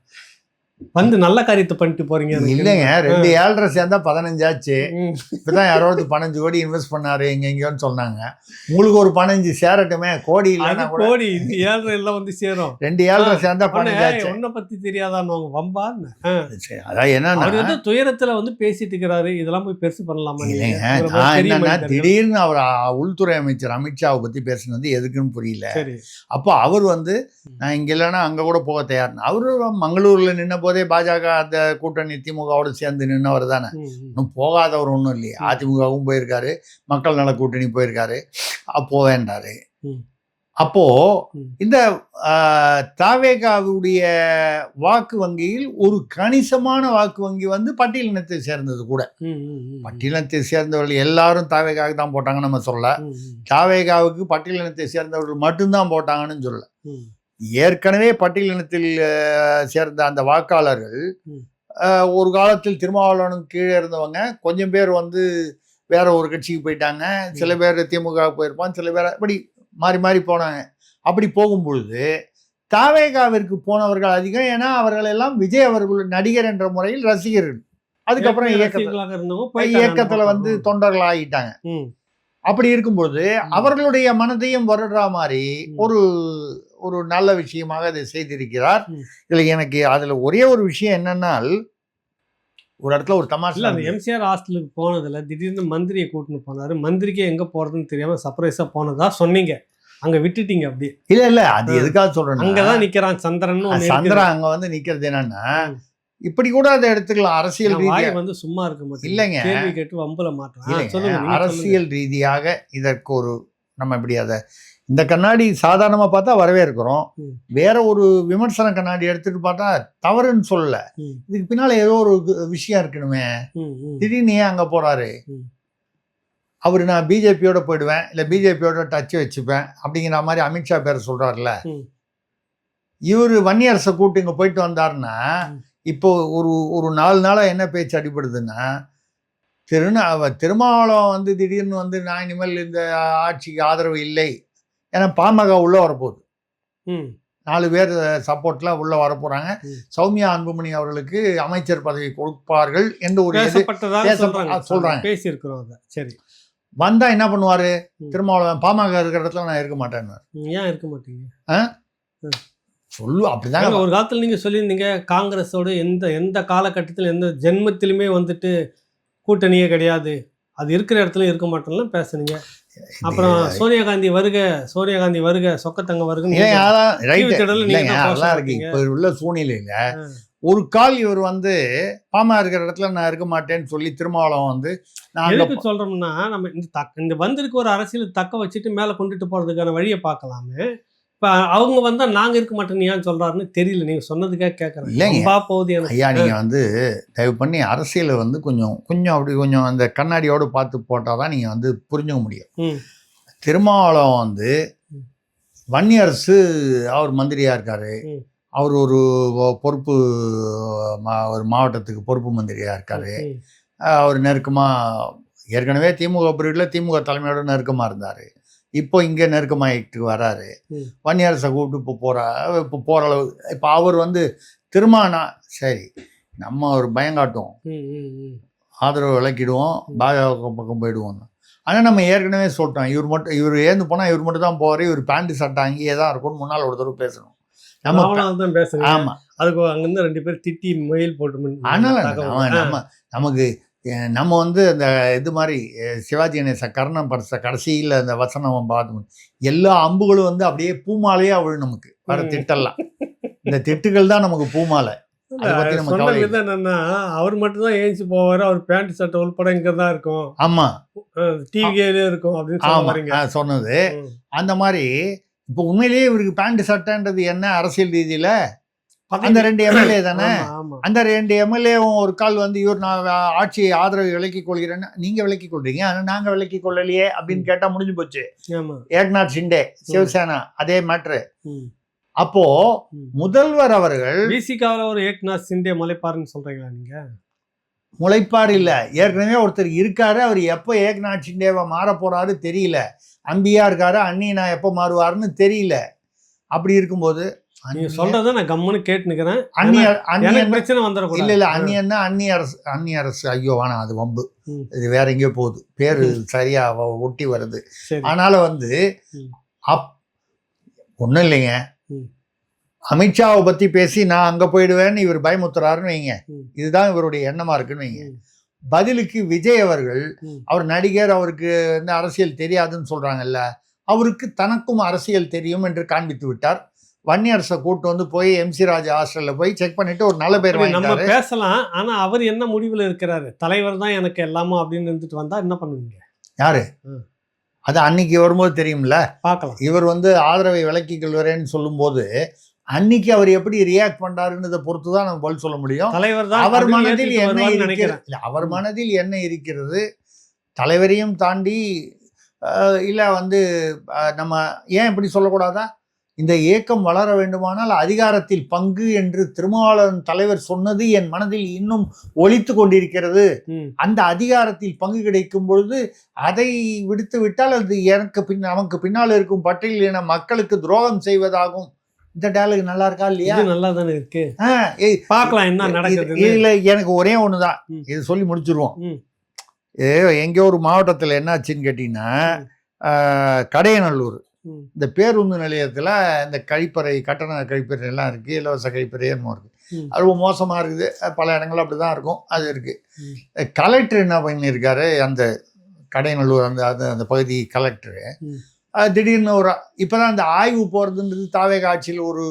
Speaker 1: வந்து நல்ல காரியத்தை பண்ணிட்டு போறீங்க எனக்கு.
Speaker 2: இல்லைங்க, 2 ஏழரை சேர்ந்தா 15 ஆச்சு.
Speaker 1: ம்.
Speaker 2: இப்பதான் யாரோ 15 கோடி இன்வெஸ்ட் பண்ணாரு எங்கெங்கயோன்னு சொன்னாங்க. உங்களுக்கு ஒரு 15 சேரட்டுமே, கோடி
Speaker 1: அது
Speaker 2: இல்லைன்னா கூட
Speaker 1: கோடி இது 7 எல்லாம் வந்து சேரும்.
Speaker 2: 2 ஏழரை சேர்ந்தா 15 ஆச்சு.
Speaker 1: உன்னை பத்தி தெரியாதான்னு வம்பான்னு.
Speaker 2: சரி, அதான் என்னன்னா
Speaker 1: அவர் வந்து துயரத்துல வந்து பேசிட்டு இருக்கிறாரு, இதெல்லாம் போய் பெருசு பண்ணலாமா நீங்க?
Speaker 2: இல்லைங்க,
Speaker 1: இவரை
Speaker 2: நான்
Speaker 1: மாதிரி பெரிய
Speaker 2: என்னன்னா
Speaker 1: மனிதர்கள்.
Speaker 2: திடீர்னு அவர் உள்துறை அமைச்சர் அமித்ஷாவை பத்தி பேசுனது எதுக்குன்னு புரியல.
Speaker 1: சரி.
Speaker 2: அப்போ அவர் வந்து நான் இங்க இல்லைன்னா அங்க கூட போக தயார்னு அவரு மங்களூர்ல நின்ன போதே பாஜக அந்த கூட்டணி திமுகவோட சேர்ந்து நின்னவர் தானே.
Speaker 1: ம், ம்.
Speaker 2: இன்னும் போகாதவர் ஒன்றும் இல்லையே. அதிமுகவும் போயிருக்காரு, மக்கள் நல கூட்டணி போயிருக்காரு, போவேண்டாரு.
Speaker 1: ம்.
Speaker 2: அப்போ
Speaker 1: ம்.
Speaker 2: இந்த தாவேகாவுடைய வாக்கு வங்கியில் ஒரு கணிசமான வாக்கு வங்கி வந்து பட்டியலினத்தை சேர்ந்தது கூட.
Speaker 1: ம், ம், ம்.
Speaker 2: பட்டியலினத்தை சேர்ந்தவர்கள் எல்லாரும் தாவேகாவுக்கு தான் போட்டாங்கன்னு நம்ம சொல்ல.
Speaker 1: ம், ம்.
Speaker 2: தாவேகாவுக்கு பட்டியலினத்தை சேர்ந்தவர்கள் மட்டும்தான் போட்டாங்கன்னு சொல்ல.
Speaker 1: ம்.
Speaker 2: ஏற்கனவே பட்டியலினத்தில் சேர்ந்த அந்த வாக்காளர்கள்
Speaker 1: ம்.
Speaker 2: ஒரு காலத்தில் திருமாவளவனுக்கு கீழே இருந்தவங்க கொஞ்சம் பேர் வந்து வேற ஒரு கட்சிக்கு போயிட்டாங்க, சில பேர் திமுக போயிருப்பான், சில பேர் அப்படி மாறி மாறி போனாங்க. அப்படி போகும்பொழுது தாவேகாவிற்கு போனவர்கள் அதிகம். ஏன்னா அவர்கள் எல்லாம் விஜய் அவர்கள் நடிகர் என்ற முறையில் ரசிகர்கள். அதுக்கப்புறம்
Speaker 1: ரசிகர்களாக இருந்தவங்க போயிட்டாங்க அந்த
Speaker 2: இயக்கத்துல வந்து
Speaker 1: பக்கம்.
Speaker 2: தொண்டர்கள் ஆகிட்டாங்க.
Speaker 1: ம்.
Speaker 2: அப்படி இருக்கும்போது அவர்களுடைய மனதையும் வருடுற மாதிரி ஒரு ஒரு நல்ல விஷயமாக அதை செய்திருக்கிறார்.
Speaker 1: ம்.
Speaker 2: இதுல எனக்கு அதுல ஒரே ஒரு விஷயம் என்னன்னால், ஒரு இடத்துல ஒரு
Speaker 1: இல்ல
Speaker 2: தமாஷா
Speaker 1: அந்த எம்சிஆர் ஹாஸ்டலுக்கு போனதுல திடீர்னு மந்திரியை கூட்டின்னு போனாரு. மந்திரிக்கே எங்க போறதுன்னு தெரியாம சர்ப்ரைஸா போனதா சொன்னீங்க. அங்க விட்டுட்டீங்க அப்படியே.
Speaker 2: இல்ல அது எதுக்காக சொல்றேன்,
Speaker 1: அங்கதான் நிக்கிறான் சந்திரன்.
Speaker 2: சந்திரா அங்க வந்து நிக்கிறது என்னன்னா, இப்படி கூட அதை எடுத்துக்கலாம் அரசியல் ரீதியா.
Speaker 1: வாய் வந்து சும்மா இருக்க மாட்டேங்குது.
Speaker 2: இல்லைங்க.
Speaker 1: கேள்வி கேட்டு வம்புல மாட்டான்.
Speaker 2: இல்லைங்க,
Speaker 1: சொல்லுங்க நீங்க சொல்லுங்க.
Speaker 2: அரசியல் ரீதியாக இதற்கு ஒரு நம்ம இப்படி அதை இந்த கண்ணாடி சாதாரணமா பார்த்தா வரவேற்கிறோம்.
Speaker 1: ம்.
Speaker 2: வேற ஒரு விமர்சன கண்ணாடி எடுத்துட்டு பார்த்தா தவறுன்னு சொல்லல.
Speaker 1: ம்,
Speaker 2: இதுக்கு பின்னால ஏதோ ஒரு விஷயம் இருக்கணுமே.
Speaker 1: ம், ம்.
Speaker 2: திடீர்னு ஏன் அங்க போறாரு?
Speaker 1: ம்.
Speaker 2: அவரு நான் பிஜேபியோட போயிடுவேன், இல்ல பிஜேபியோட டச் வச்சுப்பேன் அப்படிங்கிற மாதிரி அமித்ஷா பேரை சொல்றாருல்ல.
Speaker 1: ம்.
Speaker 2: இவரு வன்னியரசை கூட்டு இங்க போயிட்டு வந்தாருன்னா,
Speaker 1: ம்.
Speaker 2: இப்போ ஒரு ஒரு 4 நாளா என்ன பேச்சு அடிபடுதுன்னா, திருமாவளவன் வந்து திடீர்னு வந்து நான் இனிமேல் இந்த ஆட்சிக்கு ஆதரவு இல்லை, ஏன்னா பாமக உள்ள வரப்போகுது,
Speaker 1: ம்.
Speaker 2: 4 பேர் சப்போர்ட்ல உள்ள வரப்போறாங்க,
Speaker 1: ம்.
Speaker 2: சௌமியா அன்புமணி அவர்களுக்கு அமைச்சர் பதவி கொடுப்பார்கள் என்று ஒரு
Speaker 1: பேசப்பட்டதாக சொல்றாங்க.
Speaker 2: சொல்றாங்க.
Speaker 1: பேசியிருக்கிறோம் அத. சரி.
Speaker 2: வந்தா என்ன பண்ணுவாரு?
Speaker 1: ம்.
Speaker 2: திருமாவளவன் பாமக இருக்கிற இடத்துல நான் இருக்க மாட்டேன்னு
Speaker 1: ஏன் இருக்க மாட்டீங்க?
Speaker 2: சொல்லு. அப்படிதாங்க.
Speaker 1: ஏங்க, ஒரு காலத்துல நீங்க சொல்லியிருந்தீங்க காங்கிரஸோட எந்த காலகட்டத்தில் எந்த ஜென்மத்திலுமே வந்துட்டு கூட்டணியே கிடையாது, அது இருக்கிற இடத்துல இருக்க மாட்டோம்லாம் பேசுனீங்க. அப்புறம் சோனியா காந்தி வருக சொக்கத்தங்க வருகன்னு
Speaker 2: ஏன் அதான் right.
Speaker 1: டிவி சேனல்ல நீங்க
Speaker 2: இல்லைங்க,
Speaker 1: தான்
Speaker 2: அதெல்லாம்
Speaker 1: போஸ்ட்
Speaker 2: இருக்கு.
Speaker 1: போட்டீங்க.
Speaker 2: இப்ப உள்ள சூழ்நிலையில ஒரு கால் இவர் வந்து பாமக இருக்கிற இடத்துல நான் இருக்க மாட்டேன்னு சொல்லி திருமாவளவன் வந்து நான் அங்க
Speaker 1: எதுக்கு சொல்றோம்னா, நம்ம இந்த வந்திருக்க ஒரு அரசியலை தக்க வச்சுட்டு மேல கொண்டுட்டு போறதுக்கான வழியை பார்க்கலாமே. இப்ப அவங்க வந்தா நாங்க இருக்க மாட்டோம்னு ஏன் சொல்றாருன்னு தெரியல. நீங்க சொன்னதுக்காக கேட்கறேன்.
Speaker 2: இல்லைங்க.
Speaker 1: ரொம்ப போகுது எனக்கு.
Speaker 2: ஐயா, நீங்க வந்து தயவு பண்ணி அரசியலை வந்து கொஞ்சம் அப்படி கொஞ்சம் அந்த கண்ணாடியோடு பார்த்து போட்டாதான் நீங்க வந்து புரிஞ்சுக்க முடியும்.
Speaker 1: ம்.
Speaker 2: திருமாவளவன் வந்து வன்னியரசு அவர் மந்திரியா இருக்காரு.
Speaker 1: ம்.
Speaker 2: அவர் ஒரு பொறுப்பு ஒரு மாவட்டத்துக்கு பொறுப்பு மந்திரியா இருக்காரு.
Speaker 1: ம்.
Speaker 2: அவர் நெருக்கமா ஏற்கனவே திமுக பீரியட்ல திமுக தலைமையோட நெருக்கமா இருந்தாரு. இப்போ இங்கே நெருக்கமாயிட்டு வராரு.
Speaker 1: ம்.
Speaker 2: வன்னியரசை கூப்பிட்டு இப்போ போகிற அளவு இப்போ அவர் வந்து திருமானா சரி நம்ம ஒரு பயங்காட்டுவோம்,
Speaker 1: ம், ம், ம்.
Speaker 2: ஆதரவு விளக்கிடுவோம், பாஜக பக்கம் போயிடுவோம். ஆனால் நம்ம ஏற்கனவே சொல்லிட்டோம், இவர் ஏந்து போனால் இவர் மட்டும் தான் போவார், இவர் பேண்ட் சட்டை அங்கேயே தான் இருக்கும்னு முன்னால் ஒரு தடவை பேசணும். நம்ம
Speaker 1: ராவணால தான் பேசுறீங்க.
Speaker 2: ஆமாம்,
Speaker 1: அதுக்கு அங்கிருந்து 2 பேர் திட்டி மெயில் போட்டு
Speaker 2: அதனால நமக்கு நம்ம வந்து அந்த இது மாதிரி சிவாஜி கணேச கர்ணம் பரிச கடைசியில் அந்த வசனம் பார்த்து எல்லா அம்புகளும் வந்து அப்படியே பூமாலையா விழும் நமக்கு வர திட்டெல்லாம். இந்த திட்டுகள் தான் நமக்கு பூமாலை. அதை பத்தி நம்ம
Speaker 1: சொன்ன
Speaker 2: கவலை இல்லை.
Speaker 1: விதம் என்னன்னா, அவர் மட்டும் தான் ஏஞ்சி போவாரு, அவர் பேண்ட் சட்டை உள்பட இங்க தான் இருக்கும்,
Speaker 2: ஆமா
Speaker 1: டிவிலே இருக்கும் அப்படின்னு சொல்ல
Speaker 2: ஆமா
Speaker 1: வரீங்க.
Speaker 2: சொன்னது
Speaker 1: ம்.
Speaker 2: அந்த மாதிரி. இப்போ உண்மையிலேயே இவருக்கு பேண்ட் சட்டைன்றது என்ன அரசியல் ரீதியில அந்த 2 எம்எல்ஏ தானே.
Speaker 1: ஆமா, ஆமா.
Speaker 2: அந்த 2 எம்எல்ஏவும் ஒரு கால் வந்து இவர் நான் ஆட்சியை ஆதரவு விலக்கிக் கொள்கிறேன்னு நீங்க விலக்கிக் கொள்றீங்க, ஆனால் நாங்க விலக்கிக் கொள்ளலையே அப்படின்னு கேட்டா முடிஞ்சு போச்சு.
Speaker 1: ஆமா.
Speaker 2: ஏக்நாத் ஷிண்டே சிவசேனா அதே மேட்ரு.
Speaker 1: ம்.
Speaker 2: அப்போ
Speaker 1: ம்.
Speaker 2: முதல்வர் அவர்கள்
Speaker 1: விசிகாவில் ஒரு ஏக்நாத் சிண்டே முளைப்பாருன்னு சொல்றீங்களா நீங்க?
Speaker 2: முளைப்பார் இல்ல, ஏற்கனவே ஒருத்தர் இருக்காரு. அவர் எப்போ ஏக்நாத் ஷிண்டேவா மாற போறாரு தெரியல. அம்பியா இருக்காரு, அண்ணி நான் எப்போ மாறுவாருன்னு தெரியல. அப்படி இருக்கும்போது
Speaker 1: நீங்க சொல்றத நான் கம்முன்னு கேட்டு நிக்கிறேன்.
Speaker 2: அந்நியர்
Speaker 1: எனக்கு
Speaker 2: அந்நியர்
Speaker 1: பிரச்சனை வந்துடக்கூடாது.
Speaker 2: இல்ல இல்ல அந்நியன்னா அந்நிய அரசு ஐயோ வேணாம், அது வம்பு.
Speaker 1: ம்.
Speaker 2: இது வேற எங்கேயோ போகுது, பேரு சரியா ஒட்டி வருது.
Speaker 1: சரி.
Speaker 2: அதனால வந்து
Speaker 1: ம்.
Speaker 2: ஒன்றும் இல்லைங்க,
Speaker 1: ம்.
Speaker 2: அமித்ஷாவை பத்தி பேசி நான் அங்க போயிடுவேன்னு இவர் பயமுத்துறாருன்னு வைங்க,
Speaker 1: ம்.
Speaker 2: இதுதான் இவருடைய எண்ணமா இருக்குன்னு வைங்க.
Speaker 1: ம்.
Speaker 2: பதிலுக்கு விஜய் அவர்கள்,
Speaker 1: ம்.
Speaker 2: அவர் நடிகர், அவருக்கு இந்த அரசியல் தெரியாதுன்னு சொல்றாங்கல்ல, அவருக்கு தனக்கும் அரசியல் தெரியும் என்று காண்பித்து விட்டார். வன்னியரசை கூட்டு வந்து போய் எம்சி ராஜா ஹாஸ்டல்ல போய் செக் பண்ணிட்டு ஒரு நல்ல பேர்
Speaker 1: அப்படி நம்ம
Speaker 2: வாங்கிட்டாரு.
Speaker 1: பேசலாம். ஆனா அவர் என்ன முடிவுல இருக்கிறாரு? தலைவர் தான் எனக்கு எல்லாமோ அப்படின்னு இருந்துட்டு வந்தா என்ன பண்ணுவீங்க?
Speaker 2: யாரு?
Speaker 1: ம்.
Speaker 2: அது அன்னைக்கு வரும்போது தெரியும்ல.
Speaker 1: பார்க்கலாம்.
Speaker 2: இவர் வந்து ஆதரவை விலக்கிக் கொள்வரேன்னு சொல்லும்போது அன்னைக்கு அவர் எப்படி ரியாக்ட் பண்றாருன்றதை பொறுத்து தான் நம்ம பதில் சொல்ல முடியும்.
Speaker 1: தலைவர் தான்
Speaker 2: அவர்
Speaker 1: அப்படின்னு
Speaker 2: மனதில்
Speaker 1: ஏத்துக்கிட்டு
Speaker 2: என்ன
Speaker 1: வருவார்னு
Speaker 2: இருக்கிறது,
Speaker 1: நினைக்கிறேன்.
Speaker 2: இல்ல அவர் மனதில் என்ன இருக்கிறது, தலைவரையும் தாண்டி இல்ல வந்து நம்ம ஏன் இப்படி சொல்லக்கூடாதா, இந்த இயக்கம் வளர வேண்டுமானால் அதிகாரத்தில் பங்கு என்று திருமாவளவன் தலைவர் சொன்னது என் மனதில் இன்னும் ஒலித்து கொண்டிருக்கிறது.
Speaker 1: ம்.
Speaker 2: அந்த அதிகாரத்தில் பங்கு கிடைக்கும் பொழுது அதை விடுத்து விட்டால் அது எனக்கு நமக்கு பின்னால் இருக்கும் பட்டியலின மக்களுக்கு துரோகம் செய்வதாகும். இந்த டயலாக் நல்லா இருக்கா இல்லையா?
Speaker 1: இது நல்லா தானே இருக்கு. பார்க்கலாம் என்ன நடக்குது.
Speaker 2: இல்ல எனக்கு ஒரே ஒண்ணுதான்,
Speaker 1: ம்.
Speaker 2: இது சொல்லி முடிச்சிருவோம்.
Speaker 1: ம்.
Speaker 2: எங்கேயோ ஒரு மாவட்டத்தில் என்னாச்சுன்னு கேட்டீங்கன்னா, கடையநல்லூர்
Speaker 1: ம்.
Speaker 2: இந்த பேருந்து நிலையத்தில் இந்த கழிப்பறை, கட்டண கழிப்பறை எல்லாம் இருக்கு, இலவச கழிப்பறை என்னமோ இருக்கு.
Speaker 1: ம்.
Speaker 2: அது ரொம்ப மோசமா இருக்குது, பல இடங்கள் அப்படிதான் இருக்கும், அது இருக்கு.
Speaker 1: ம்.
Speaker 2: கலெக்டர் என்ன பண்ணியிருக்காரு, அந்த கடையநல்லூர் அந்த அந்த பகுதி கலெக்டரு
Speaker 1: ம்.
Speaker 2: திடீர்னு இப்போதான் இந்த ஆய்வு போகிறதுன்றது தாவே காட்சியில் ஒரு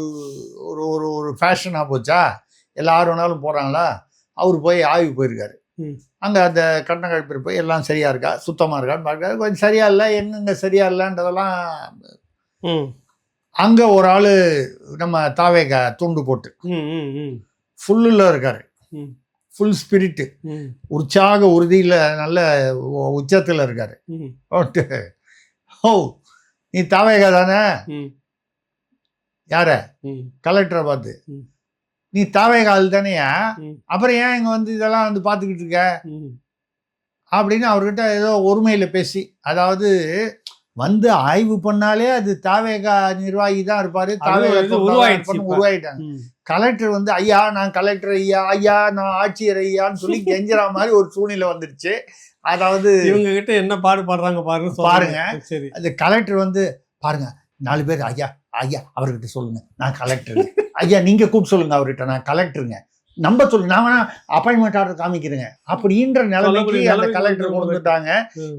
Speaker 2: ஒரு ஒரு ஒரு ஃபேஷனாக போச்சா, எல்லாரும் வேணாலும் போகிறாங்களா, அவர் போய் ஆய்வு போயிருக்காரு.
Speaker 1: ம்.
Speaker 2: அங்கே அந்த கட்டண கழிப்பறை போய் எல்லாம் சரியா இருக்கா, சுத்தமாக இருக்கான்னு பார்க்காரு. கொஞ்சம் சரியா இல்லை, எங்கெங்க சரியா இல்லைன்றதெல்லாம்
Speaker 1: ம்.
Speaker 2: அங்கே ஒரு ஆள் நம்ம தாவேகா துண்டு போட்டு
Speaker 1: ம். ம். ம்.
Speaker 2: ஃபுல்லில் இருக்காரு,
Speaker 1: ம்.
Speaker 2: ஃபுல் ஸ்பிரிட்டு,
Speaker 1: ம்.
Speaker 2: உற்சாக உறுதியில் நல்ல உச்சத்தில் இருக்காரு.
Speaker 1: ம்.
Speaker 2: ஓ நீ தாவேகா தானே?
Speaker 1: ம்.
Speaker 2: யார?
Speaker 1: ம்.
Speaker 2: கலெக்டரை பார்த்து,
Speaker 1: ம்.
Speaker 2: நீ தாவேகா ஆள் தானேயா,
Speaker 1: ம்.
Speaker 2: அப்புறம் ஏன் இங்கே வந்து இதெல்லாம் வந்து பார்த்துக்கிட்டு இருக்க
Speaker 1: ம்.
Speaker 2: அப்படின்னு அவர்கிட்ட ஏதோ ஒருமையில் பேசி, அதாவது வந்து ஆய்வு பண்ணாலே அது தாவேகா நிர்வாகி தான் இருப்பாரு, தாவேகா
Speaker 1: இது உருவாயிடுச்சு இப்ப.
Speaker 2: உருவாயிட்டாங்க.
Speaker 1: ம்.
Speaker 2: கலெக்டர் வந்து ஐயா நான் கலெக்டர் ஐயா, ஐயா நான் ஆட்சியர் ஐயான்னு சொல்லி கெஞ்சுற மாதிரி ஒரு சூழ்நிலை வந்துருச்சு. அதாவது
Speaker 1: இவங்க கிட்ட என்ன பாடுபடுறாங்க
Speaker 2: பாருங்க.
Speaker 1: சரி.
Speaker 2: அந்த கலெக்டர் வந்து பாருங்க 4 பேர் ஐயா ஐயா அவர்கிட்ட சொல்லுங்க நான் கலெக்டர், ஐயா நீங்க கூப்பிட்டு சொல்லுங்க அவர்கிட்ட நான் கலெக்டருங்க, நம்ப சொல்லுங்க, நான் வேணா அப்பாயின்மெண்ட் ஆர்டர் காமிக்கிறேங்க அப்படின்ற நிலைமைக்கு அந்த கலெக்டர் கொண்டு வந்துட்டாங்க.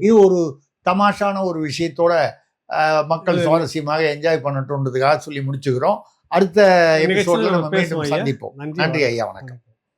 Speaker 2: இது ஒரு தமாஷான ஒரு விஷயத்தோட மக்கள் சுவாரஸ்யமாக என்ஜாய் பண்ணட்டும்ன்றதுக்காக சொல்லி முடிச்சுக்கிறோம். அடுத்த எபிசோட்ல நம்ம மீண்டும் சந்திப்போம். நன்றி ஐயா, வணக்கம்.